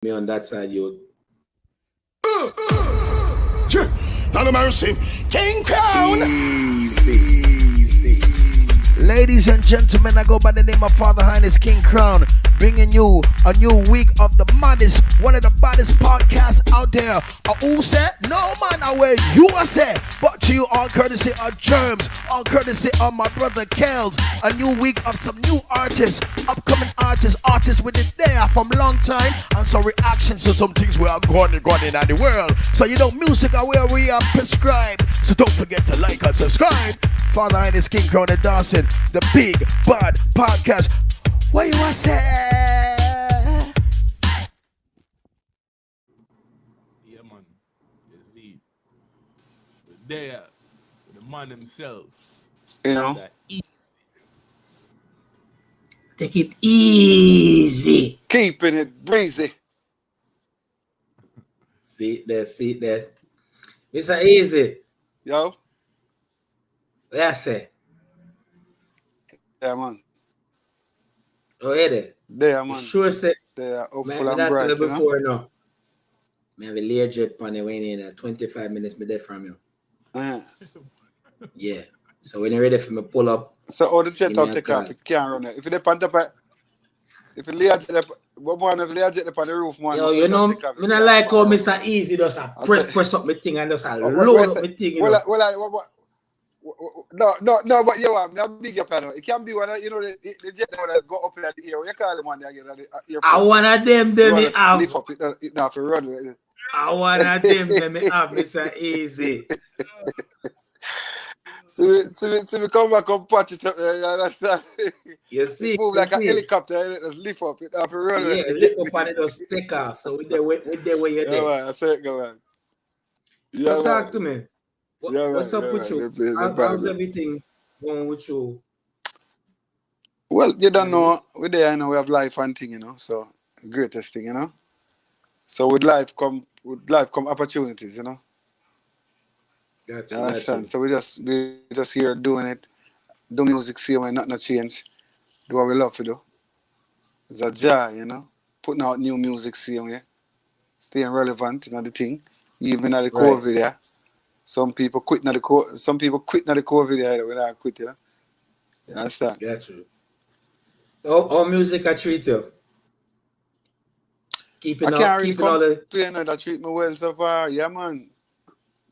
me on that side, you. Not mercy. King Crown. Easy. Ladies and gentlemen, I go by the name of Father Highness King Crown, bringing you a new week of the maddest, one of the baddest podcasts out there. Who said? No man, I Wehyuhahseh. But to you, all courtesy of Germs, all courtesy of my brother Kels. A new week of some new artists, upcoming artists with it there from long time, and some reactions to some things we are going in the world. So you know, music are where we are prescribed. So don't forget to like and subscribe. Father Highness King Crown and Dawson, the big bad podcast. Wehyuhahseh. Yeah, man. You see, there, the man himself. You know, Take it easy. keeping it breezy. See it there. Mr. Easy. Yo, What I say? yeah, man. Oh, yeah, there. There, man. Sure, say. They are hopeful Me and that bright, tell you you know. before, no. Me have a Learjet on the way in 25 minutes me there from you. Yeah. So when you're ready for me pull up, So all the jet give me out a take call. off, it can't run it. If it depend upon, if it lay jet upon the roof, man. Yo, you know, me not like how Mr. Easy does a press up my thing and just a load up my thing, you know. No, but you want me a big up, you know. It can be one of, you know, the jet that go up in the air. You call them one again at the airport. I one of them me have. Lift up it now for run with it. I one of them me have, Mr. Easy. So we come back and patch it up, you understand? You see, Move like a helicopter, and it just lift up it after run. Yeah, lift up and it just take off. So with the way you're Yeah, there. man, I say it, go on. Yeah, So man. talk to me. Yeah, What's man, up yeah, with man. you? How's everything going with you? Well, you don't know, we're there, you know, we have life and thing, you know, so the greatest thing, you know. So with life come opportunities, you know. Got You you. understand? So we just here doing it, do music, see when nothing change, do what we love to do. It's a joy, you know. Putting out new music, see when staying relevant, you know, the thing. Even at the COVID, yeah. Some people quit now the COVID, yeah, when I quit, you know. You understand? Got you. All music I treat you. I can't really keeping all the complain that treat me well so far. Yeah, man.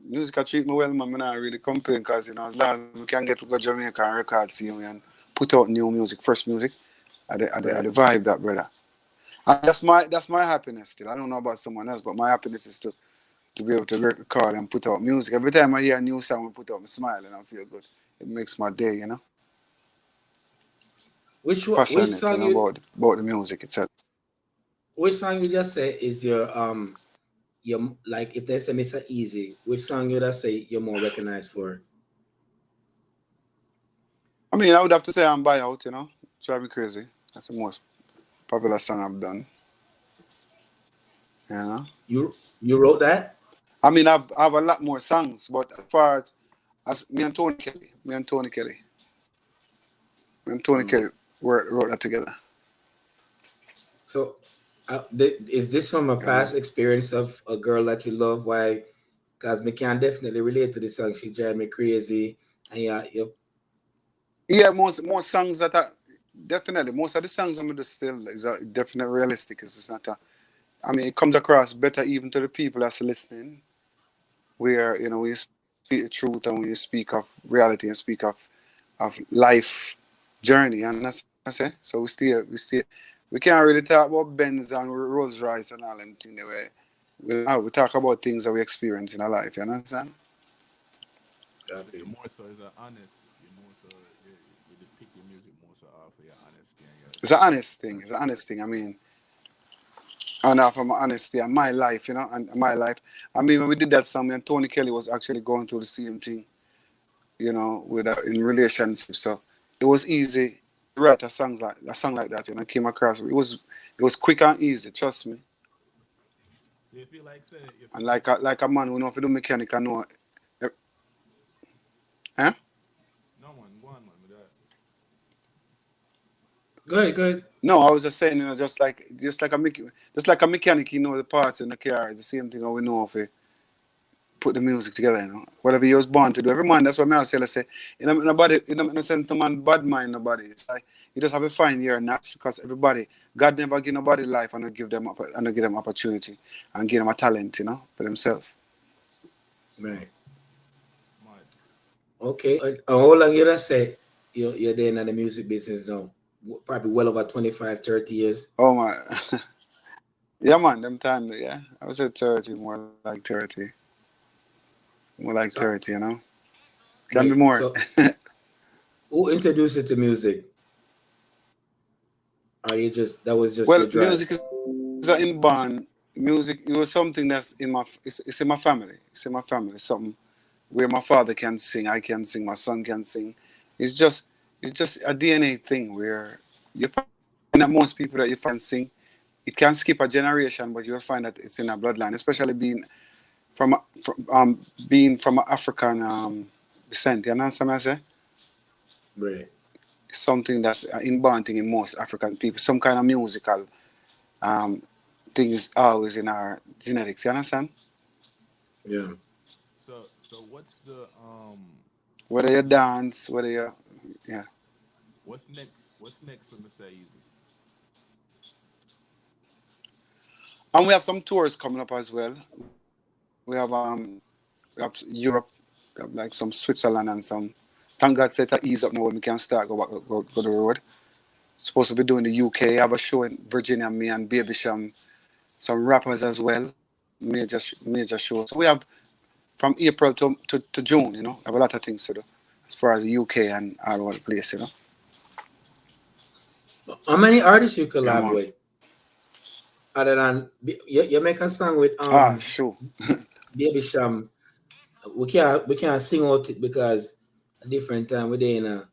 Music treat me well, man. I not really complain because, you know, as long as we can get to go Jamaica and record scene and put out new music, fresh music, I the vibe that, brother. And that's my happiness still. I don't know about someone else, but my happiness is to be able to record and put out music. Every time I hear a new song, I put out, I smile and I feel good. It makes my day, you know. which Passionate, song you know, about the music itself. which song you just say is your like if they say Mr. Easy, which song you just say you're more recognized for? I mean, I would have to say I'm Buy Out, you know. Drive Me Crazy. That's the most popular song I've done. Yeah. You wrote that? I mean, I have a lot more songs, but as far as me and Tony Kelly wrote that together. So is this from a past experience of a girl that you love? Why? Because me can definitely relate to the song. She drive me crazy. And Yeah, most songs that are definitely, most of the songs I'm just still is definitely realistic. It's not I mean, it comes across better even to the people that's listening, where, you know, when you speak the truth and when you speak of reality and speak of life journey, and that's it. So we can't really talk about Benz and Rolls Royce and all them things. We talk about things that we experience in our life, you understand? You're more so is honest. You're more so you depict your music more so off of your honesty and your. It's an honest thing. I mean, and off of my honesty and my life, you know, and my life. I mean, when we did that song, and Tony Kelly was actually going through the same thing, you know, in relationship. So it was easy to write a song like that, you know. Came across it was quick and easy. Trust me. So you feel like and like a man who know if you do mechanic, I know. Huh? No man, go on, man. With that. Go ahead. No, I was just saying, just like a mechanic, the parts in the car. It's the same thing. How we know if we put the music together. Whatever he was born to do. Every man. That's what I say. Nobody, no sense to man bad mind nobody. It's like you just have to find your nuts because everybody, God never give nobody life and give them opportunity and give them a talent, for themselves. Right. Mad. Okay. And how long you just say you're there in the music business now? Probably well over 25, 30 years. Oh my, yeah, man. Them time, yeah. I was at 30, more like 30, more like So 30. Can be right. more. So who introduced you to music? Or you just that was just Well, your drive? music is an inborn. Music, it was something that's it's in my family. It's in my family. Something where my father can sing, I can sing, my son can sing. It's just it's just a DNA thing where you find that most people that you find can sing. It can skip a generation, but you'll find that it's in a bloodline, especially being from African descent. You understand what I say? Right. It's something that's inborn thing in most African people. Some kind of musical um, thing is always in our genetics. You understand? Yeah. So Whether you dance, whether you yeah. what's next for Mr. Easy? And we have some tours coming up as well. We have Europe, we have like some Switzerland and some. Thank God set to ease up now when we can start go the road. Supposed to be doing the UK. I have a show in Virginia, me and Baby Sham, some rappers as well, major shows. So we have from April to June. Have a lot of things to do as far as the UK and all over the place. How many artists you Yeah, collab man. with? Other than you make a song with Sure. Baby Sham. We can't sing out it because a different time we're in a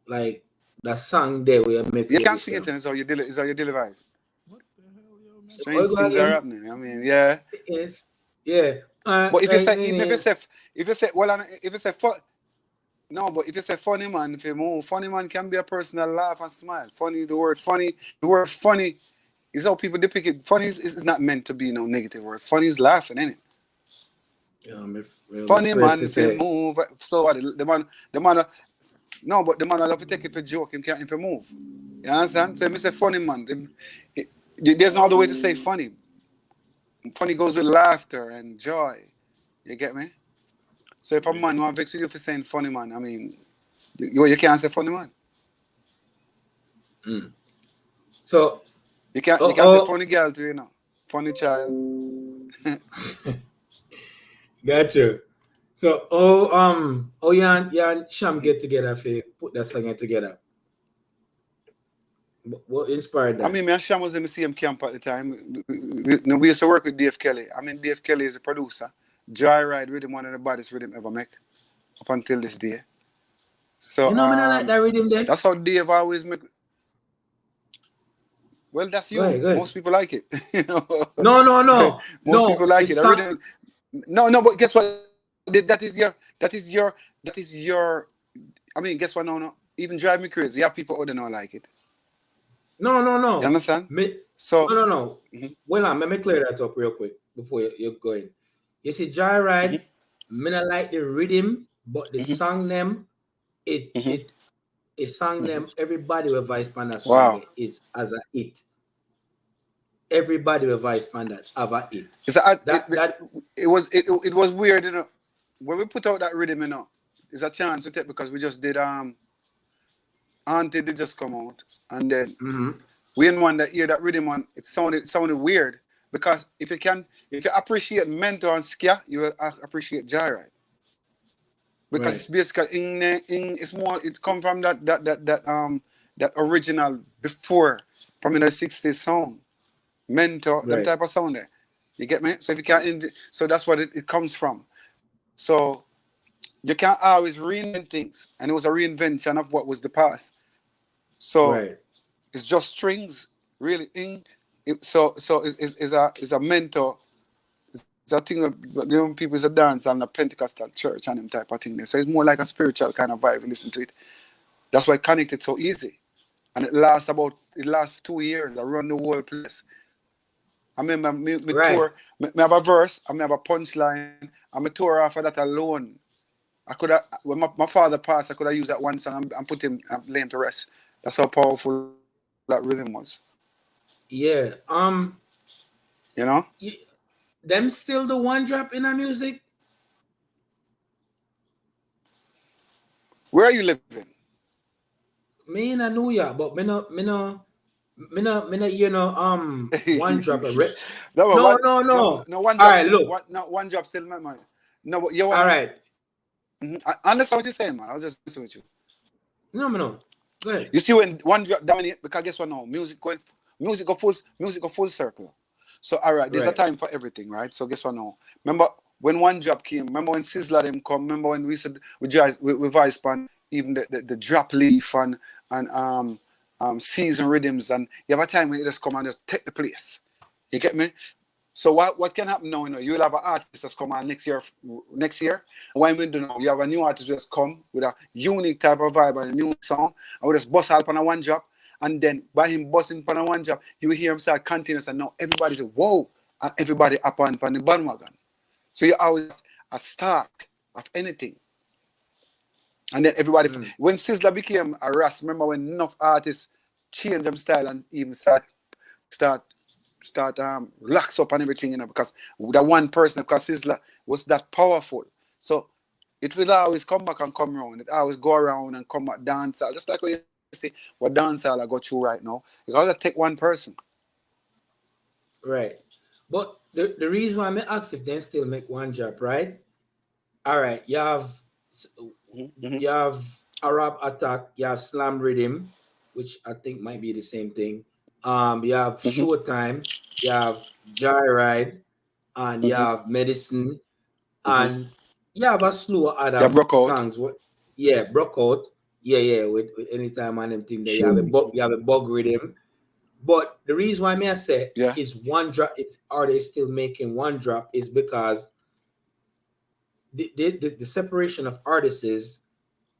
like the song there we make You Baby can't sing it, Sham. and it's how you deliver it. What the hell, yo, man? Oh, Strange go things are again. happening. I mean, yeah. Yes. Yeah. But if you Like say, me even name. if you say, well, if you say, no, but if you say funny man, if you move, funny man can be a person that laugh and smile. Funny, the word funny is how people depict it. Funny is not meant to be no negative word. Funny is laughing, ain't it? I'm Funny afraid man, to if you say. move, so what? The man, no, but the man will love to take it for joke. Him can't if you move. You understand? So if you say funny man, there's no other way to say funny. Funny goes with laughter and joy. You get me? So if a Yeah. man want to vex you for saying funny man, I mean, you can't say funny man. Mm. So You can't say oh, funny girl to funny child. got you. So you and Sham get together for put that song together. What inspired I that? mean, me and Sham was in the same camp at the time. We used to work with Dave Kelly. I mean, Dave Kelly is a producer. Joyride rhythm, one of the baddest rhythm ever make up until this day. So You know me not like that rhythm there. that's how Dave always make. Well, that's Go you. ahead, go ahead. Most people like it. No, no, no, Most people no. like it. It's I song. rhythm. No, no, but guess what? That is your. I mean, guess what? No, no. Even drive me crazy. You have people who don't like it. No, no, You no. understand? Me, So, no, no, no. mhm, Well, let me clear that up real quick before you're going. You see, Joyride, mhm, me not like the rhythm, but the mhm, song them, it mhm, it it song mhm. them. Everybody with Vice Panda song Wow. there is as a hit. Everybody with Vice Panda have a hit. It's a, That it was weird, when we put out that rhythm, it's a chance to take because we just did Auntie did just come out, and then mhm, we in one that hear that rhythm on it sounded weird because if you appreciate Mentor and Skia, you will appreciate Joyride because it's right, basically it's more it come from that original before from in the 60s sound Mentor them right, type of sound there. You get me? So if you can't, so that's what it comes from. So you can't always reinvent things, and it was a reinvention of what was the past. So right. it's just strings, really. So it's a mentor. It's a thing that people is a dance and a Pentecostal church and them type of thing there. So it's more like a spiritual kind of vibe. You listen to it. That's why it connected so easy. and it lasts 2 years. I run the whole place. I remember me Right. tour, me have a verse, I me have a punchline, and me tour after that alone. I could have, when my father passed, I could have used that one song and put him and lay him to rest. That's how powerful that rhythm was. Yeah. You know? You, them still the one drop in our music. Where are you living? Me in a New York, but me no, one drop a No, but No, one, no, no, no. no, one All job right, still, look. one job still, man. No, but you All wanna. right. I understand what you're saying, man. I was just messing with you. No, no. Go ahead. You see when one drop dominate, because guess what now? Music go full circle. So all right, there's a Right. time for everything, right? So guess what now? Remember when one drop came, remember when Sizzler them come, remember when we said we vice pan even the drop leaf and season rhythms, and you have a time when it just come and just take the place. You get me? So what can happen now? You know, you'll have an artist that's come on next year. And what we do now, you have a new artist who just come with a unique type of vibe and a new song, and we just bust out on a one drop. And then by him busting on a one drop, you will hear him start continuous, and now everybody say, whoa, and everybody up on the bandwagon. So you always a start of anything. And then everybody, when Sizzler became a Ras, remember when enough artists changed them style and even start locks up and everything, you know, because that one person, because Sizzler was that powerful. So it will always come back and come around. It always go around and come back dance. Just like what you see, what dance I go through right now. You gotta take one person. Right. But the reason why I ask if they still make one drop, right? All right. Mm-hmm. You have Arab Attack, you have Slam Rhythm, which I think might be the same thing. You have Mm-hmm. Showtime, you have Joyride, and you Mm-hmm. have Medicine, Mm-hmm. and you have a slew of You other broke out. songs. What? Yeah, broke out. Yeah, yeah. With anytime on them thing there, Sure. you have a bug rhythm. But the reason why me I say Yeah. is one drop. Are they still making one drop? Is because the separation of artists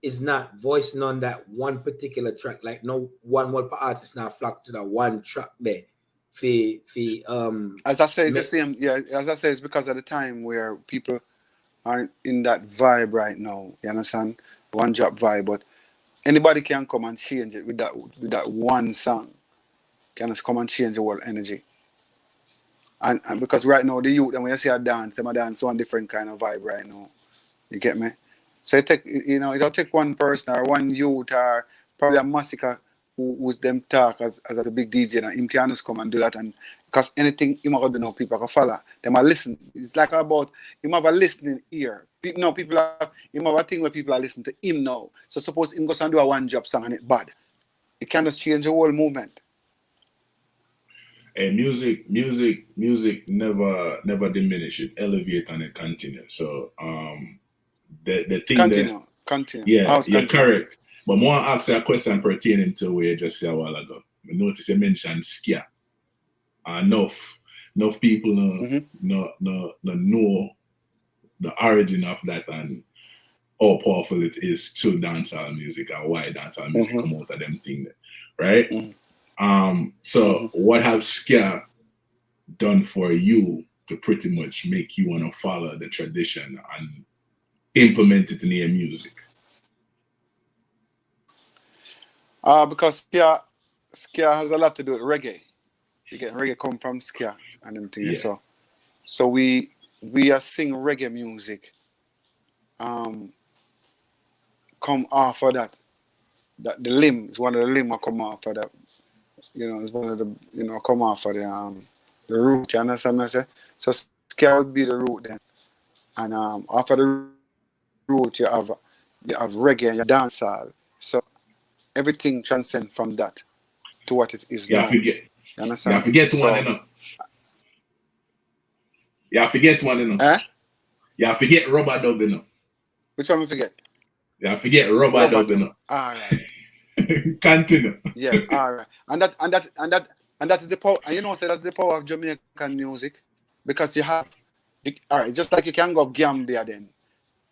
is not voicing on that one particular track. Like no one per artist now flock to that one track there. As I say, it's the Make, same. Yeah, as I say, it's because of the time where people aren't in that vibe right now. You understand? One drop vibe, but anybody can come and change it with that one song. Can just come and change the whole energy. And because right now the youth, and when you see a dance, them a dance on different kind of vibe right now. You get me? So it'll take one person or one youth or probably a massacre who's them talk as a big DJ, and him can just come and do that. And because anything him gonna do now, people can follow. Them a listen. It's like about him have a listening ear. People have him have a thing where people are listening to him now. So suppose him goes and do a one job song and it bad. It can just change the whole movement. And music never diminish. It elevate and it continue. So the thing that Continue. yeah, How's you're continue? correct. But more ask you a question pertaining to what you just said a while ago. I notice you mentioned Skia. Enough people Mm-hmm. know the origin of that and how powerful it is to dancehall music and why dancehall music Mm-hmm. come out of them thing, right? Mm-hmm. So Mm-hmm. what have Skia done for you to pretty much make you want to follow the tradition and implement it in your music? Because Skia has a lot to do with reggae. You get reggae come from Skia and them things. Yeah. So we are sing reggae music. Um, come off of that. That the limb is one of the limb that come off of that. It's one of the come off of the root. You understand what I say? So Skia would be the root then, and after the root you have reggae and you dancehall. So everything transcends from that to what it is You now. forget You you understand? forget one So, enough. You forget one enough. eh? You forget rubber dub enough. Which one we forget? You forget rubber Rubber dub dub. enough. All right. Continue. Yeah. All right. And that is the power. And so that's the power of Jamaican music, because you have, all right. Just like you can go Gambia then,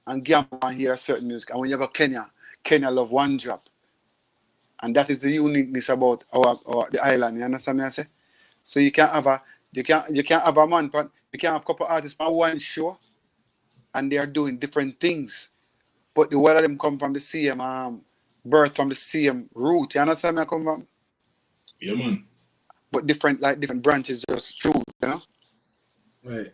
and Gambia and hear certain music, and when you go Kenya love one drop. And that is the uniqueness about our the island. You understand me? I say. So you can't have a man, but you can't have a couple artists on one show, and they are doing different things. But the one of them come from the same birth, from the same root. You understand me? I come from, Yeah, man. but different branches just true, Right.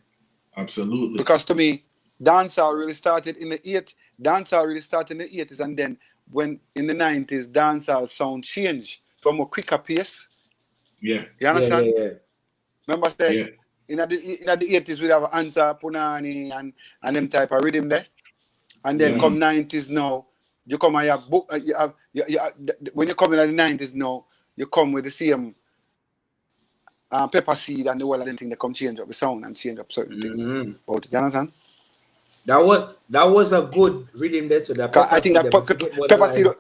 Absolutely. Because to me, dancehall really started in the 80s. Dancehall really started in the 80s, and then when in the 90s, dancehall sound changed to a more quicker pace. Yeah. You understand? Yeah. Remember, say Yeah. in the 80s, we have Ansa, Punani, and them type of rhythm there. And then Yeah, come man. 90s now, you come and you have book. When you come in the 90s now, you come with the same pepper seed and the whole of them thing. They come change up the sound and change up certain things. Mm-hmm. But you understand? That was a good rhythm there to that 'Cause I pepper think seed. that Them forget about the pepper seed. line.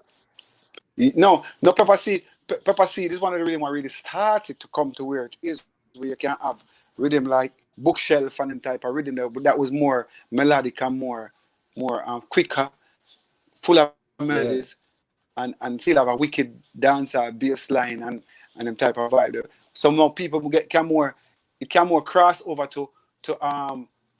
No pepper seed. Pepper seed is one of the rhythm that really started to come to where it is, where you can have rhythm like bookshelf and them type of rhythm there, but that was more melodic and more quicker, full of melodies, and still have a wicked dancer bass line and them type of vibe there. So more people can more cross over to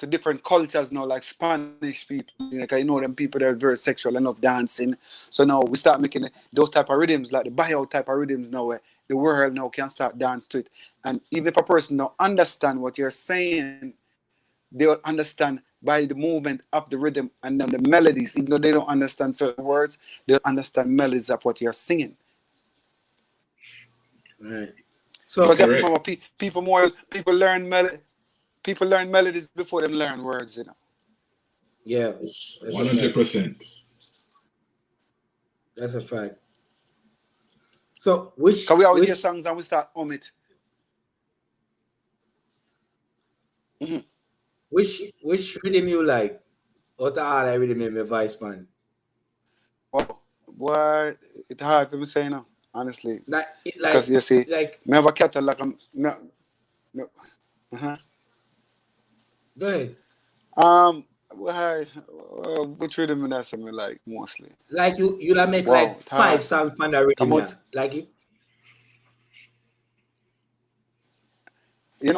different cultures now, like Spanish people. You know them people that are very sexual enough dancing. So now we start making those type of rhythms, like the buyout type of rhythms now, where the world now can start dance to it. And even if a person don't understand what you're saying, they will understand by the movement of the rhythm and then the melodies. Even though they don't understand certain words, they'll understand melodies of what you're singing. Right. Because So you have to Correct. remember, people learn melodies before them learn words. yeah, that's a fact. 100%. That's a fact. So which Because we always hear which songs and we start it. which rhythm you like? Out of all I rhythm in my vice man. Oh, boy, it's hard for me to say now, honestly. Like Because you see, like me have a catalog. Uh-huh. go ahead. Well, which rhythm is that something like mostly? Like you like make Wow, like it's five hard. songs on the rhythm, yeah. Most, Like you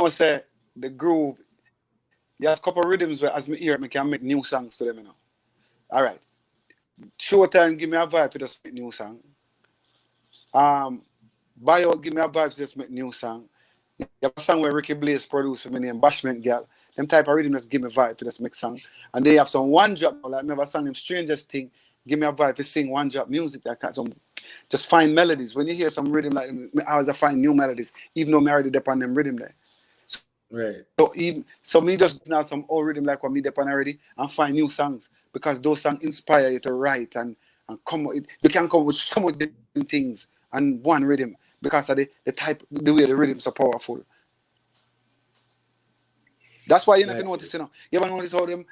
say the groove. You have a couple of rhythms where as me hear it, me can make new songs to them. All right. Showtime give me a vibe to just make new song. Bio give me a vibe to just make new song. You have a song where Ricky Blaze produced for me named Bashment Girl. Them type of rhythm just give me a vibe to just make song. And they have some one drop, like me have a song named Strangest Thing, give me a vibe to sing one drop music that can some just find melodies. When you hear some rhythm like I always find new melodies, even though I already depend on them rhythm there. right. So me just now some old rhythm like what me depend already and find new songs because those songs inspire you to write and come you can come with so much different things and one rhythm because of the way the rhythms are powerful. That's why you not Like notice, You ever notice how them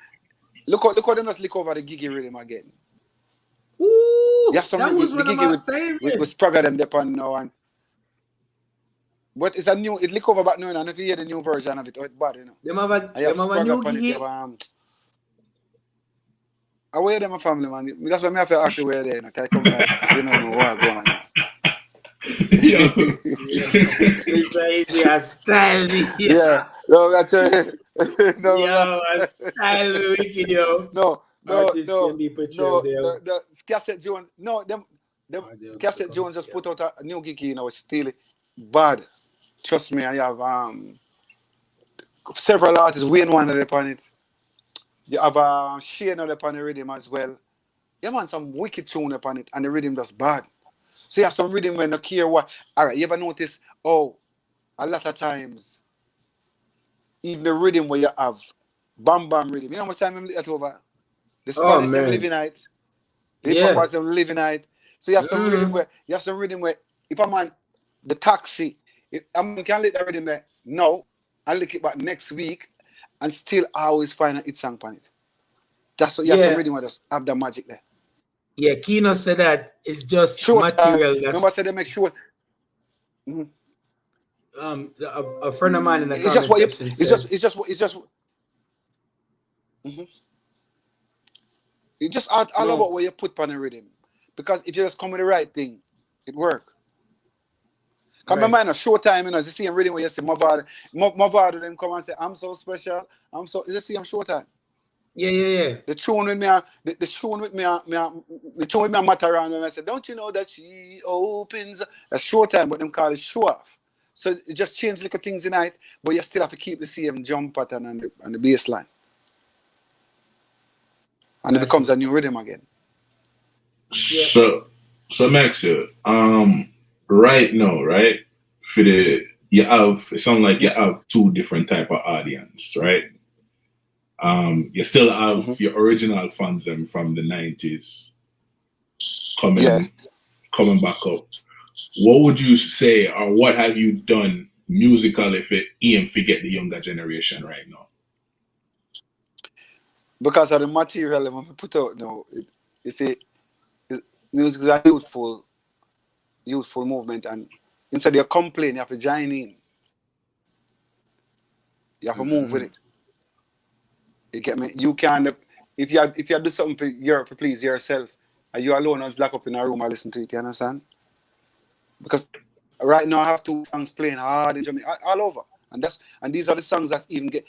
look how them just lick over the giggy rhythm again. You ooh, have some that rhythm was the one of giggy my with favorites. Spragga them depend now and but it's a new it lick over back now and if you hear the new version of it, oh it's bad, I have Them have a Spragga new upon it, you gig. have where them a family man. That's why me have to ask you where they can I come like you don't know what going on. Yo. Mr. Easy has style me. Yeah. No, that's no Yo, that's I style me wicked, yo. no Artists can be portrayed there. the Cassette Jones them Or they'll Cassette come Jones see just ya. put out a new gig, it's still bad. Trust me, I have several artists, Wayne one upon it. You have Shane upon the rhythm as well. You man some wicked tune upon it and the rhythm just bad. So you have some rhythm when no care what. Alright, you ever notice a lot of times even the rhythm where you have bam bam rhythm. You know how much time I'm that over? The Oh Spanish them man. living night. The hip Yeah. hoppers them living night. So Mm-hmm. you have some rhythm where if a man the taxi, if a man can lick the rhythm there no, I lick it back next week and still always find a hit song on it. That's what you have some Yeah. rhythm where just have the magic there. Yeah. Kino said that it's just Showtime. material that's Remember I said they make sure a friend of mine in the it's just comment what you section said, it's just all no, about what you put on the rhythm. Because if you just come with the right thing, It work. Come Right. right. Mind, a Showtime, you know, it's the same rhythm where you see Mavado them come and say, I'm so special, I'm so, it's the same Showtime. Yeah. The tune with me, the tune with me, the tune with me, Mataran, when I said, don't you know that she opens a Showtime, but them call it show off. So it just change little things in it, but you still have to keep the same jump pattern and the bass line. And it becomes Gotcha. a new rhythm again. Yeah. So Max, right now, right? For the you have it sounds like you Mm-hmm. have two different type of audience, right? You still have Mm-hmm. your original fans them from the 90s Yeah. coming back up. What would you say, or what have you done musically for aim to get the younger generation right now? Because of the material that we put out now, you see, music is a youthful movement, and instead of complain, you have to join in. You have to move with Mm-hmm. it. You get me? You can if you do something for please yourself, and you alone and lock up in a room and listen to it. You understand? Because right now I have two songs playing hard in Jamaica all over, and these are the songs that's even get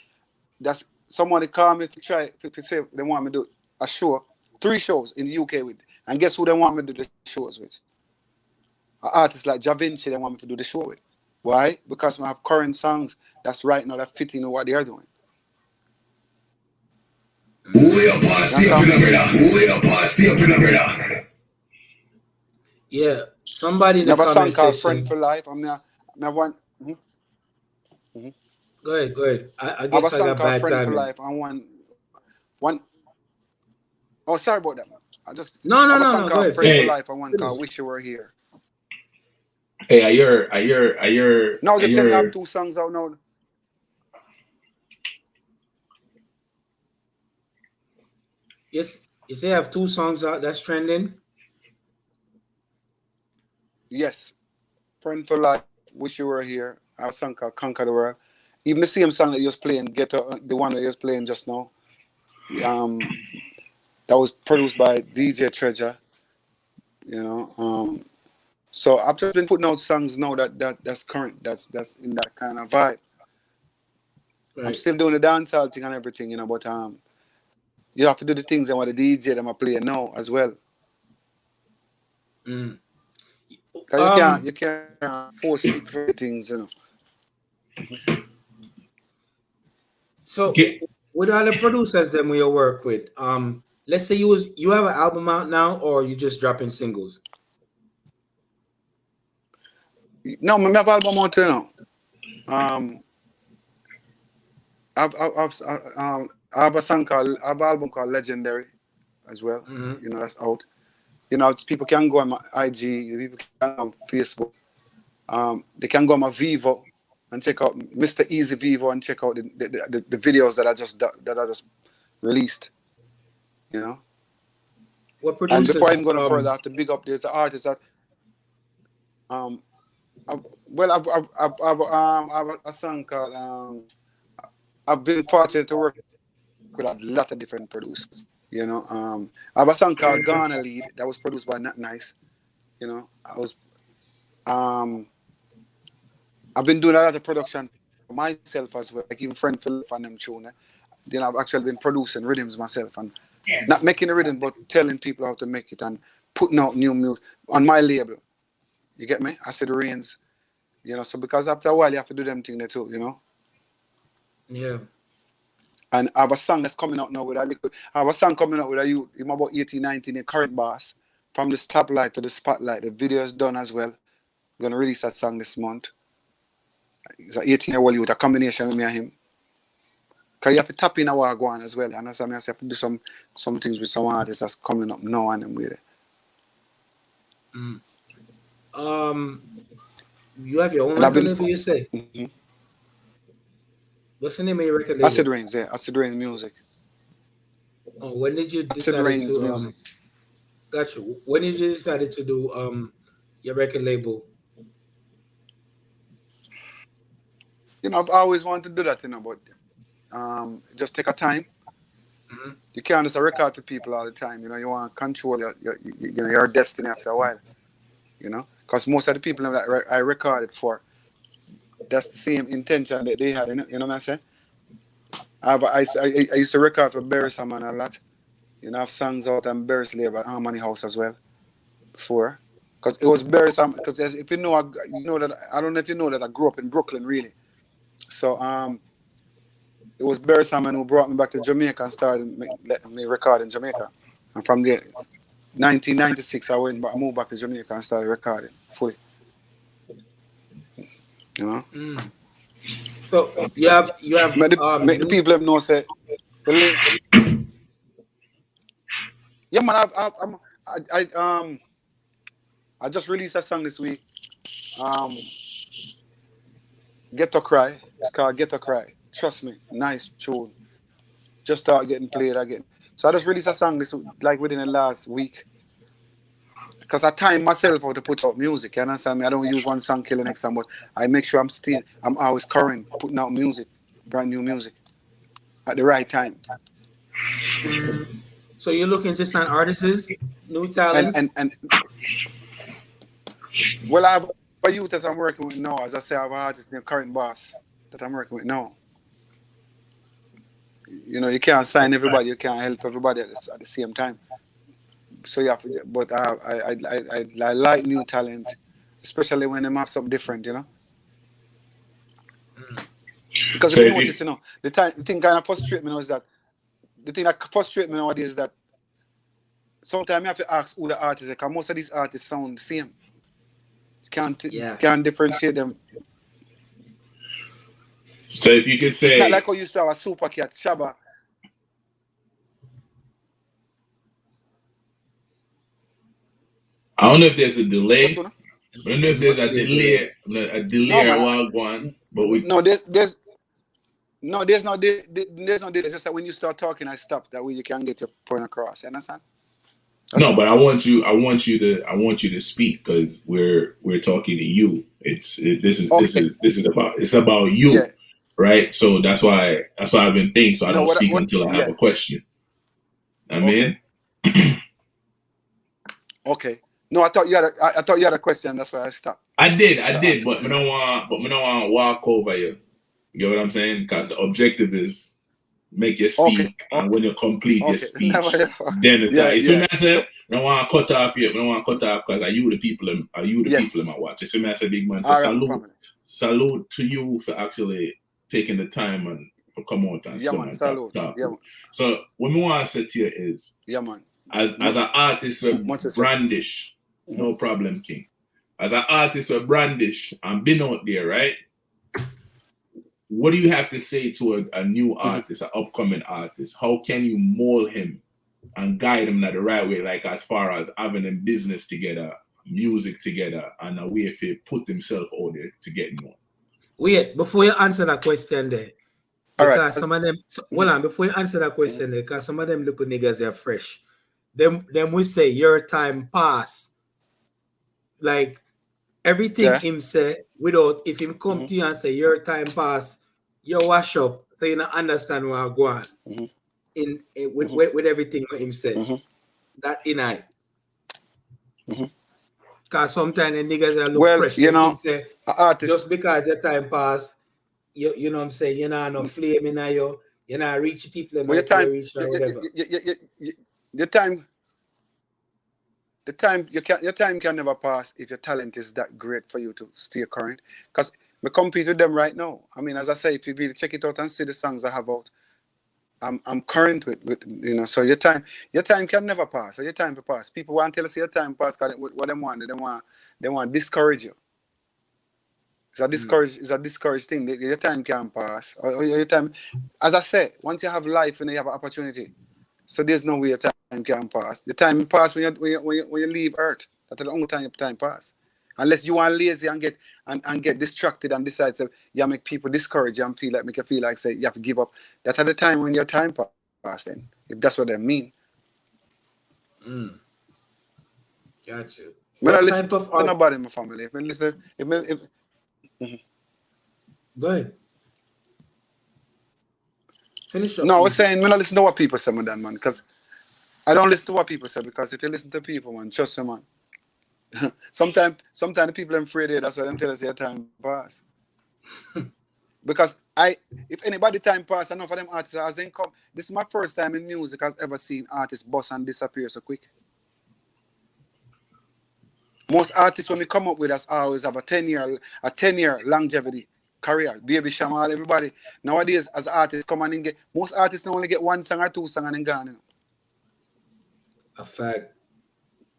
that's someone call me to try to say they want me to do a show, 3 shows in the UK with, and guess who they want me to do the shows with? An artist like Ja Vinci they want me to do the show with. Why? Because I have current songs that's right now that fit in what they are doing. Way up and You stay up understand in me? the brother. Way up and stay up in the brother. Yeah. Somebody in I the have a song comment called Friend for section. Life. I want. Go ahead. Go ahead. I I have a guess I song got called bad Friend for timing. Life. And one. Oh, sorry about that, man. No, I no, have a no, song no. Go called ahead. Friend for Finish. Hey, Life and one called Finish. Wish You Were Here. hey, No, I just tell me I have hear 2 songs out now. Yes. You say I have 2 songs out that's trending. Yes. Friend for Life, Wish You Were Here. I have a song called Conquer the World. Even the same song that you was playing, the one that you was playing just now. Um, that was produced by DJ Treasure. You know. So I've just been putting out songs now that's current. That's in that kind of vibe. I'm Right. still doing the dancehall thing and everything, but you have to do the things that what the DJ them are playing now as well. Mm. Cause Um. you can't force people for things. So get with all the producers that we work with, let's say you have an album out now, or you just dropping singles. No, my album out there now. Um, I have a song called I have an album called Legendary as well. Mm-hmm. That's out. People can go on my IG, people can go on Facebook. They can go on my Vivo and check out Mr. Easy Vivo and check out the videos that I just released. You know. What And before I producers? even go no further, I have to big up. There's an artist that um, I have a song called I've been fortunate to work with a lot of different producers. I have a song called Ghana Lead that was produced by Not Nice. I was um I've been doing a lot of production for myself as well, like even Friend for Life and them tune. I've actually been producing rhythms myself and not making the rhythm, but telling people how to make it and putting out new music on my label. You get me? I said Rains. So because after a while you have to do them thing there too. Yeah. And I have a song that's coming out now with a little. I have a song coming out with a youth. I'm about 18, 19, a current boss. From the stoplight to the spotlight. The video is done as well. I'm gonna release that song this month. It's an 18-year-old youth, a combination with me and him. Cause you have to tap in a wagwan as well. And that's why I have to do some things with some artists that's coming up now and I'm with it. Mm. Um. You have your own And I've record been. label. You say. Mm-hmm. What's the name of your record Acid label? Rains, yeah. Acid Rains Music. Oh, when did you Acid decided Rains to Music. Gotcha. When did you decided to do your record label? I've always wanted to do that, but just take a time. Mm-hmm. You can't just record for people all the time. You want to control your destiny after a while. Because most of the people that I recorded for, that's the same intention that they had. You know what I'm saying? I used to record for Barry Salmon a lot. You know, I have songs out on Barry's label at Harmony House as well. Before. Because it was Barry Salmon. Because if you know, you know that I don't know if you know that I grew up in Brooklyn, really. So it was Barry Salmon who brought me back to Jamaica and started letting me record in Jamaica. And from there, 1996, I moved back to Jamaica and started recording fully. You know. So you have Make the people have know say the link. Yeah, man. I just released a song this week. Get to Cry. It's called Get to Cry. Trust me, nice tune. Just started getting played again. So I just released a song this like within the last week. Because I time myself out to put out music. You understand me? I don't use one song kill the next time, but I make sure I'm always current, putting out music, brand new music, at the right time. So you're looking to sign artists, new talents? And well, I have a youth that I'm working with now. As I say, I have an artist named Current Boss that I'm working with now. You know, you can't sign everybody, you can't help everybody at the same time. So you have to, but I like new talent, especially when they have something different, you know. Because So if if you notice, you know, the thing kind of frustrates me now is that the thing that frustrates me nowadays is that sometimes you have to ask who the artist is, because most of these artists sound the same. You can't differentiate them. So if you could say, it's not like how you used to have a Super Cat, Shabba. I don't know if there's a delay. What's on? I don't know if there's a delay No, or one, but we no, there's no delay. It's just that when you start talking, I stop. That way you can get your point across. You understand? no, but I want you to speak because we're talking to you. This is about you, Yeah. right? So that's why I've been thinking. So I don't speak until I have a question. I mean, okay. No, I thought you had a question. That's why I stopped. I did, but I don't want to walk over you. You know what I'm saying? Because the objective is make you speak, and when you complete your speech, then it's like. So I said, I don't want to cut off you. I don't want to cut off because you the people in my watch. So I said, big man, so salute to you for actually taking the time and for come out and talk. Yeah, man. So what we want to say to you is, man. As an artist with brandish, no problem, King. As an artist with brandish and been out there, right? What do you have to say to a new artist, an upcoming artist? How can you mold him and guide him in the right way, like as far as having a business together, music together, and a way if he put himself out there to get known? Wait, before you answer that question there, because some of them, before you answer that question there, because some of them little niggas are fresh. Them we say your time pass. Like everything him say without if him come to you and say your time pass, you wash up, so you don't understand what I go on with everything what him say. That in I. Because sometimes the niggas are look fresh. You know, say, just because your time pass, you know what I'm saying, you're not no flame in you, you're not reaching people in your time, reach or whatever. Your time can never pass if your talent is that great for you to stay current. Because we compete with them right now. I mean, as I say, if you really check it out and see the songs I have out, I'm current with you know. So your time can never pass. So your time will pass. People want to tell us your time pass because what they want to discourage you. It's a discouraged thing. Your time can pass. Or your time, as I say, once you have life and you have an opportunity, so there's no way your time can pass. The time pass when you leave Earth. That's the only time your time pass. Unless you are lazy and get distracted and decide to make people discourage you and make you feel like say you have to give up. That's at the time when your time pass then. If that's what they mean. Got you. When I listen to nobody in my family. Go ahead. Finish up. No, I was saying when I listen to what people say, man, because I don't listen to what people say, because if you listen to people, man, trust me, man, sometimes the people are afraid of that's why them tell us your time pass. Because if anybody time pass, enough of them artists has income. This is my first time in music I've ever seen artists bust and disappear so quick. Most artists when we come up with us always have a 10-year longevity career. Baby Shamal, everybody. Nowadays, as artists come and get most artists now only get 1 song or 2 songs and then gone. You know? A fact.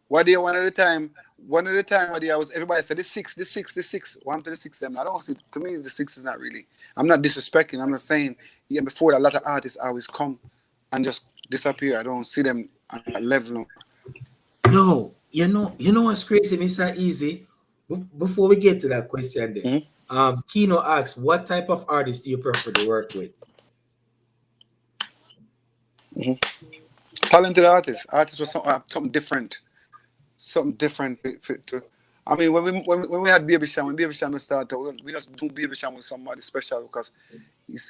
One day, one at a time, what day I was everybody said the six. One to the 6 them. I don't see to me the 6 is not really. I'm not disrespecting, I'm not saying before that a lot of artists always come and just disappear. I don't see them on that level. No. You know what's crazy, Mr. Easy? Before we get to that question there, Kino asks, what type of artist do you prefer to work with? Talented artists with something different. I mean, when we had Baby Sham, when Baby Sham started, we just do Baby Sham with somebody special because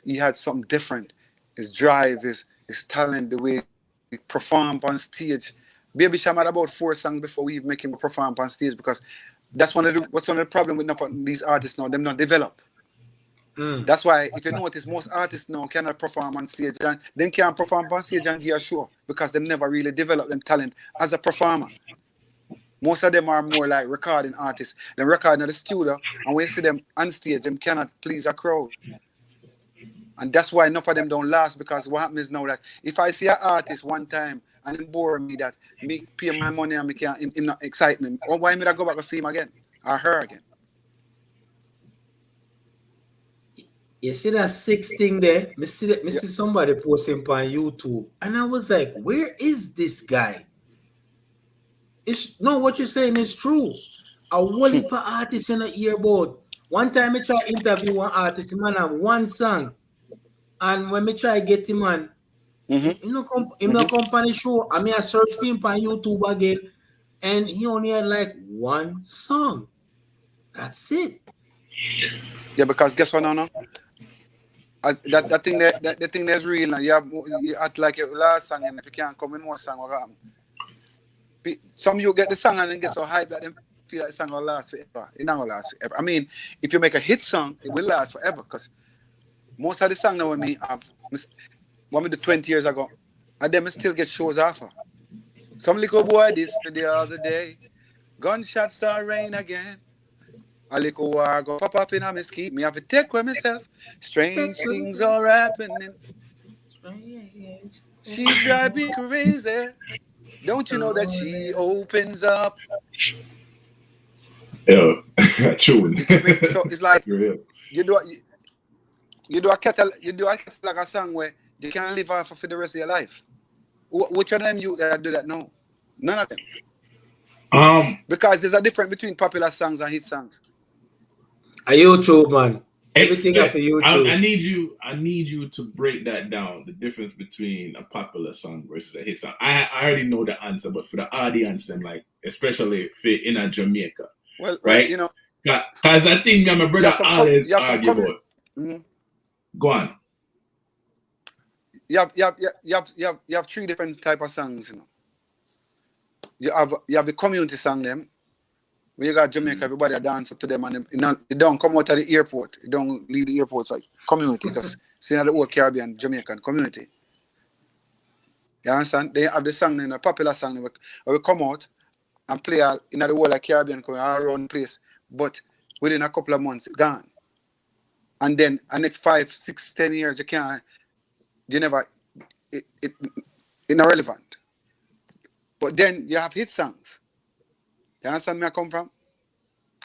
he had something different. His drive, his talent, the way he performed on stage. Baby Sham had about 4 songs before we make him perform on stage because that's one of the problem with these artists now. Them not develop. That's why if you notice, most artists now cannot perform on stage and then can't perform on stage and give a show because they never really develop them talent as a performer. Most of them are more like recording artists. They record in the studio and when you see them on stage, them cannot please a crowd. And that's why enough of them don't last because what happens now that if I see an artist one time and it bore me that me pay my money and me can't him not excite me. Or why me I go back and see him again? Or her again? You see that 6 thing there? Me see somebody posting on YouTube. And I was like, where is this guy? What you're saying is true. A whole heap of artists in the earbud. One time I try to interview one artist, the man have 1 song. And when me try to get him on, no company show. I mean, I search for him on YouTube again, and he only had like 1 song. That's it. Yeah, because guess what now? That thing the thing that's real now. You act like your last song, and if you can't come in more song, what happen? Some you get the song and then get so hyped that them feel like the song will last forever. It not gonna last forever. I mean, if you make a hit song, it will last forever because most of the songs now when me have what me did 20 years ago, and them still get shows offer. Some little boy this the other day, gunshots start rain again. A little war go pop up in a mesquite. Me have to take with myself. Strange things are happening. She's driving me crazy. Don't you know that she opens up? Yeah, true. So it's like you do a catalog song where you can live off for the rest of your life. Which of them you do that? No, none of them. Because there's a difference between popular songs and hit songs. A YouTube man. Everything up a YouTube. I need you to break that down. The difference between a popular song versus a hit song. I already know the answer, but for the audience and like especially for in Jamaica, right? You know, because I think my brother always argue about. Go on. You have 3 different type of songs. You know, you have the community song them. When you got Jamaica, everybody dance up to them and they don't come out of the airport. They don't leave the airport. It's like community. Because see now the whole Caribbean, Jamaican community. You understand? They have the song in a popular song where we come out and play in the whole Caribbean all around the place. But within a couple of months, it's gone. And then the next 5, 6, 10 years, it's not relevant. But then you have hit songs. You understand where I come from?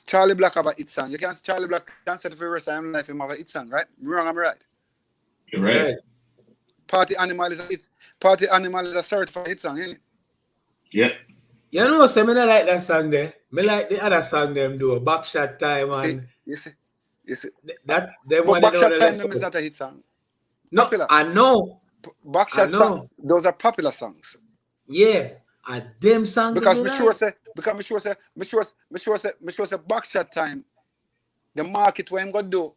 Charlie Black have a hit song. You can't Charlie Black can't set for the rest of his life him have a hit song, right? I'm wrong, I'm right. You're right. Party Animal is a hit. Party Animal is a certified hit song, isn't it? Yeah. You know, so me not like that song there. Me like the other song them do, Backshot Time and you see. That but Backshot Time them is not a hit song. No, popular. I know. Backshot song, those are popular songs. Yeah. A them song because me sure say Backshot Time, the market when go do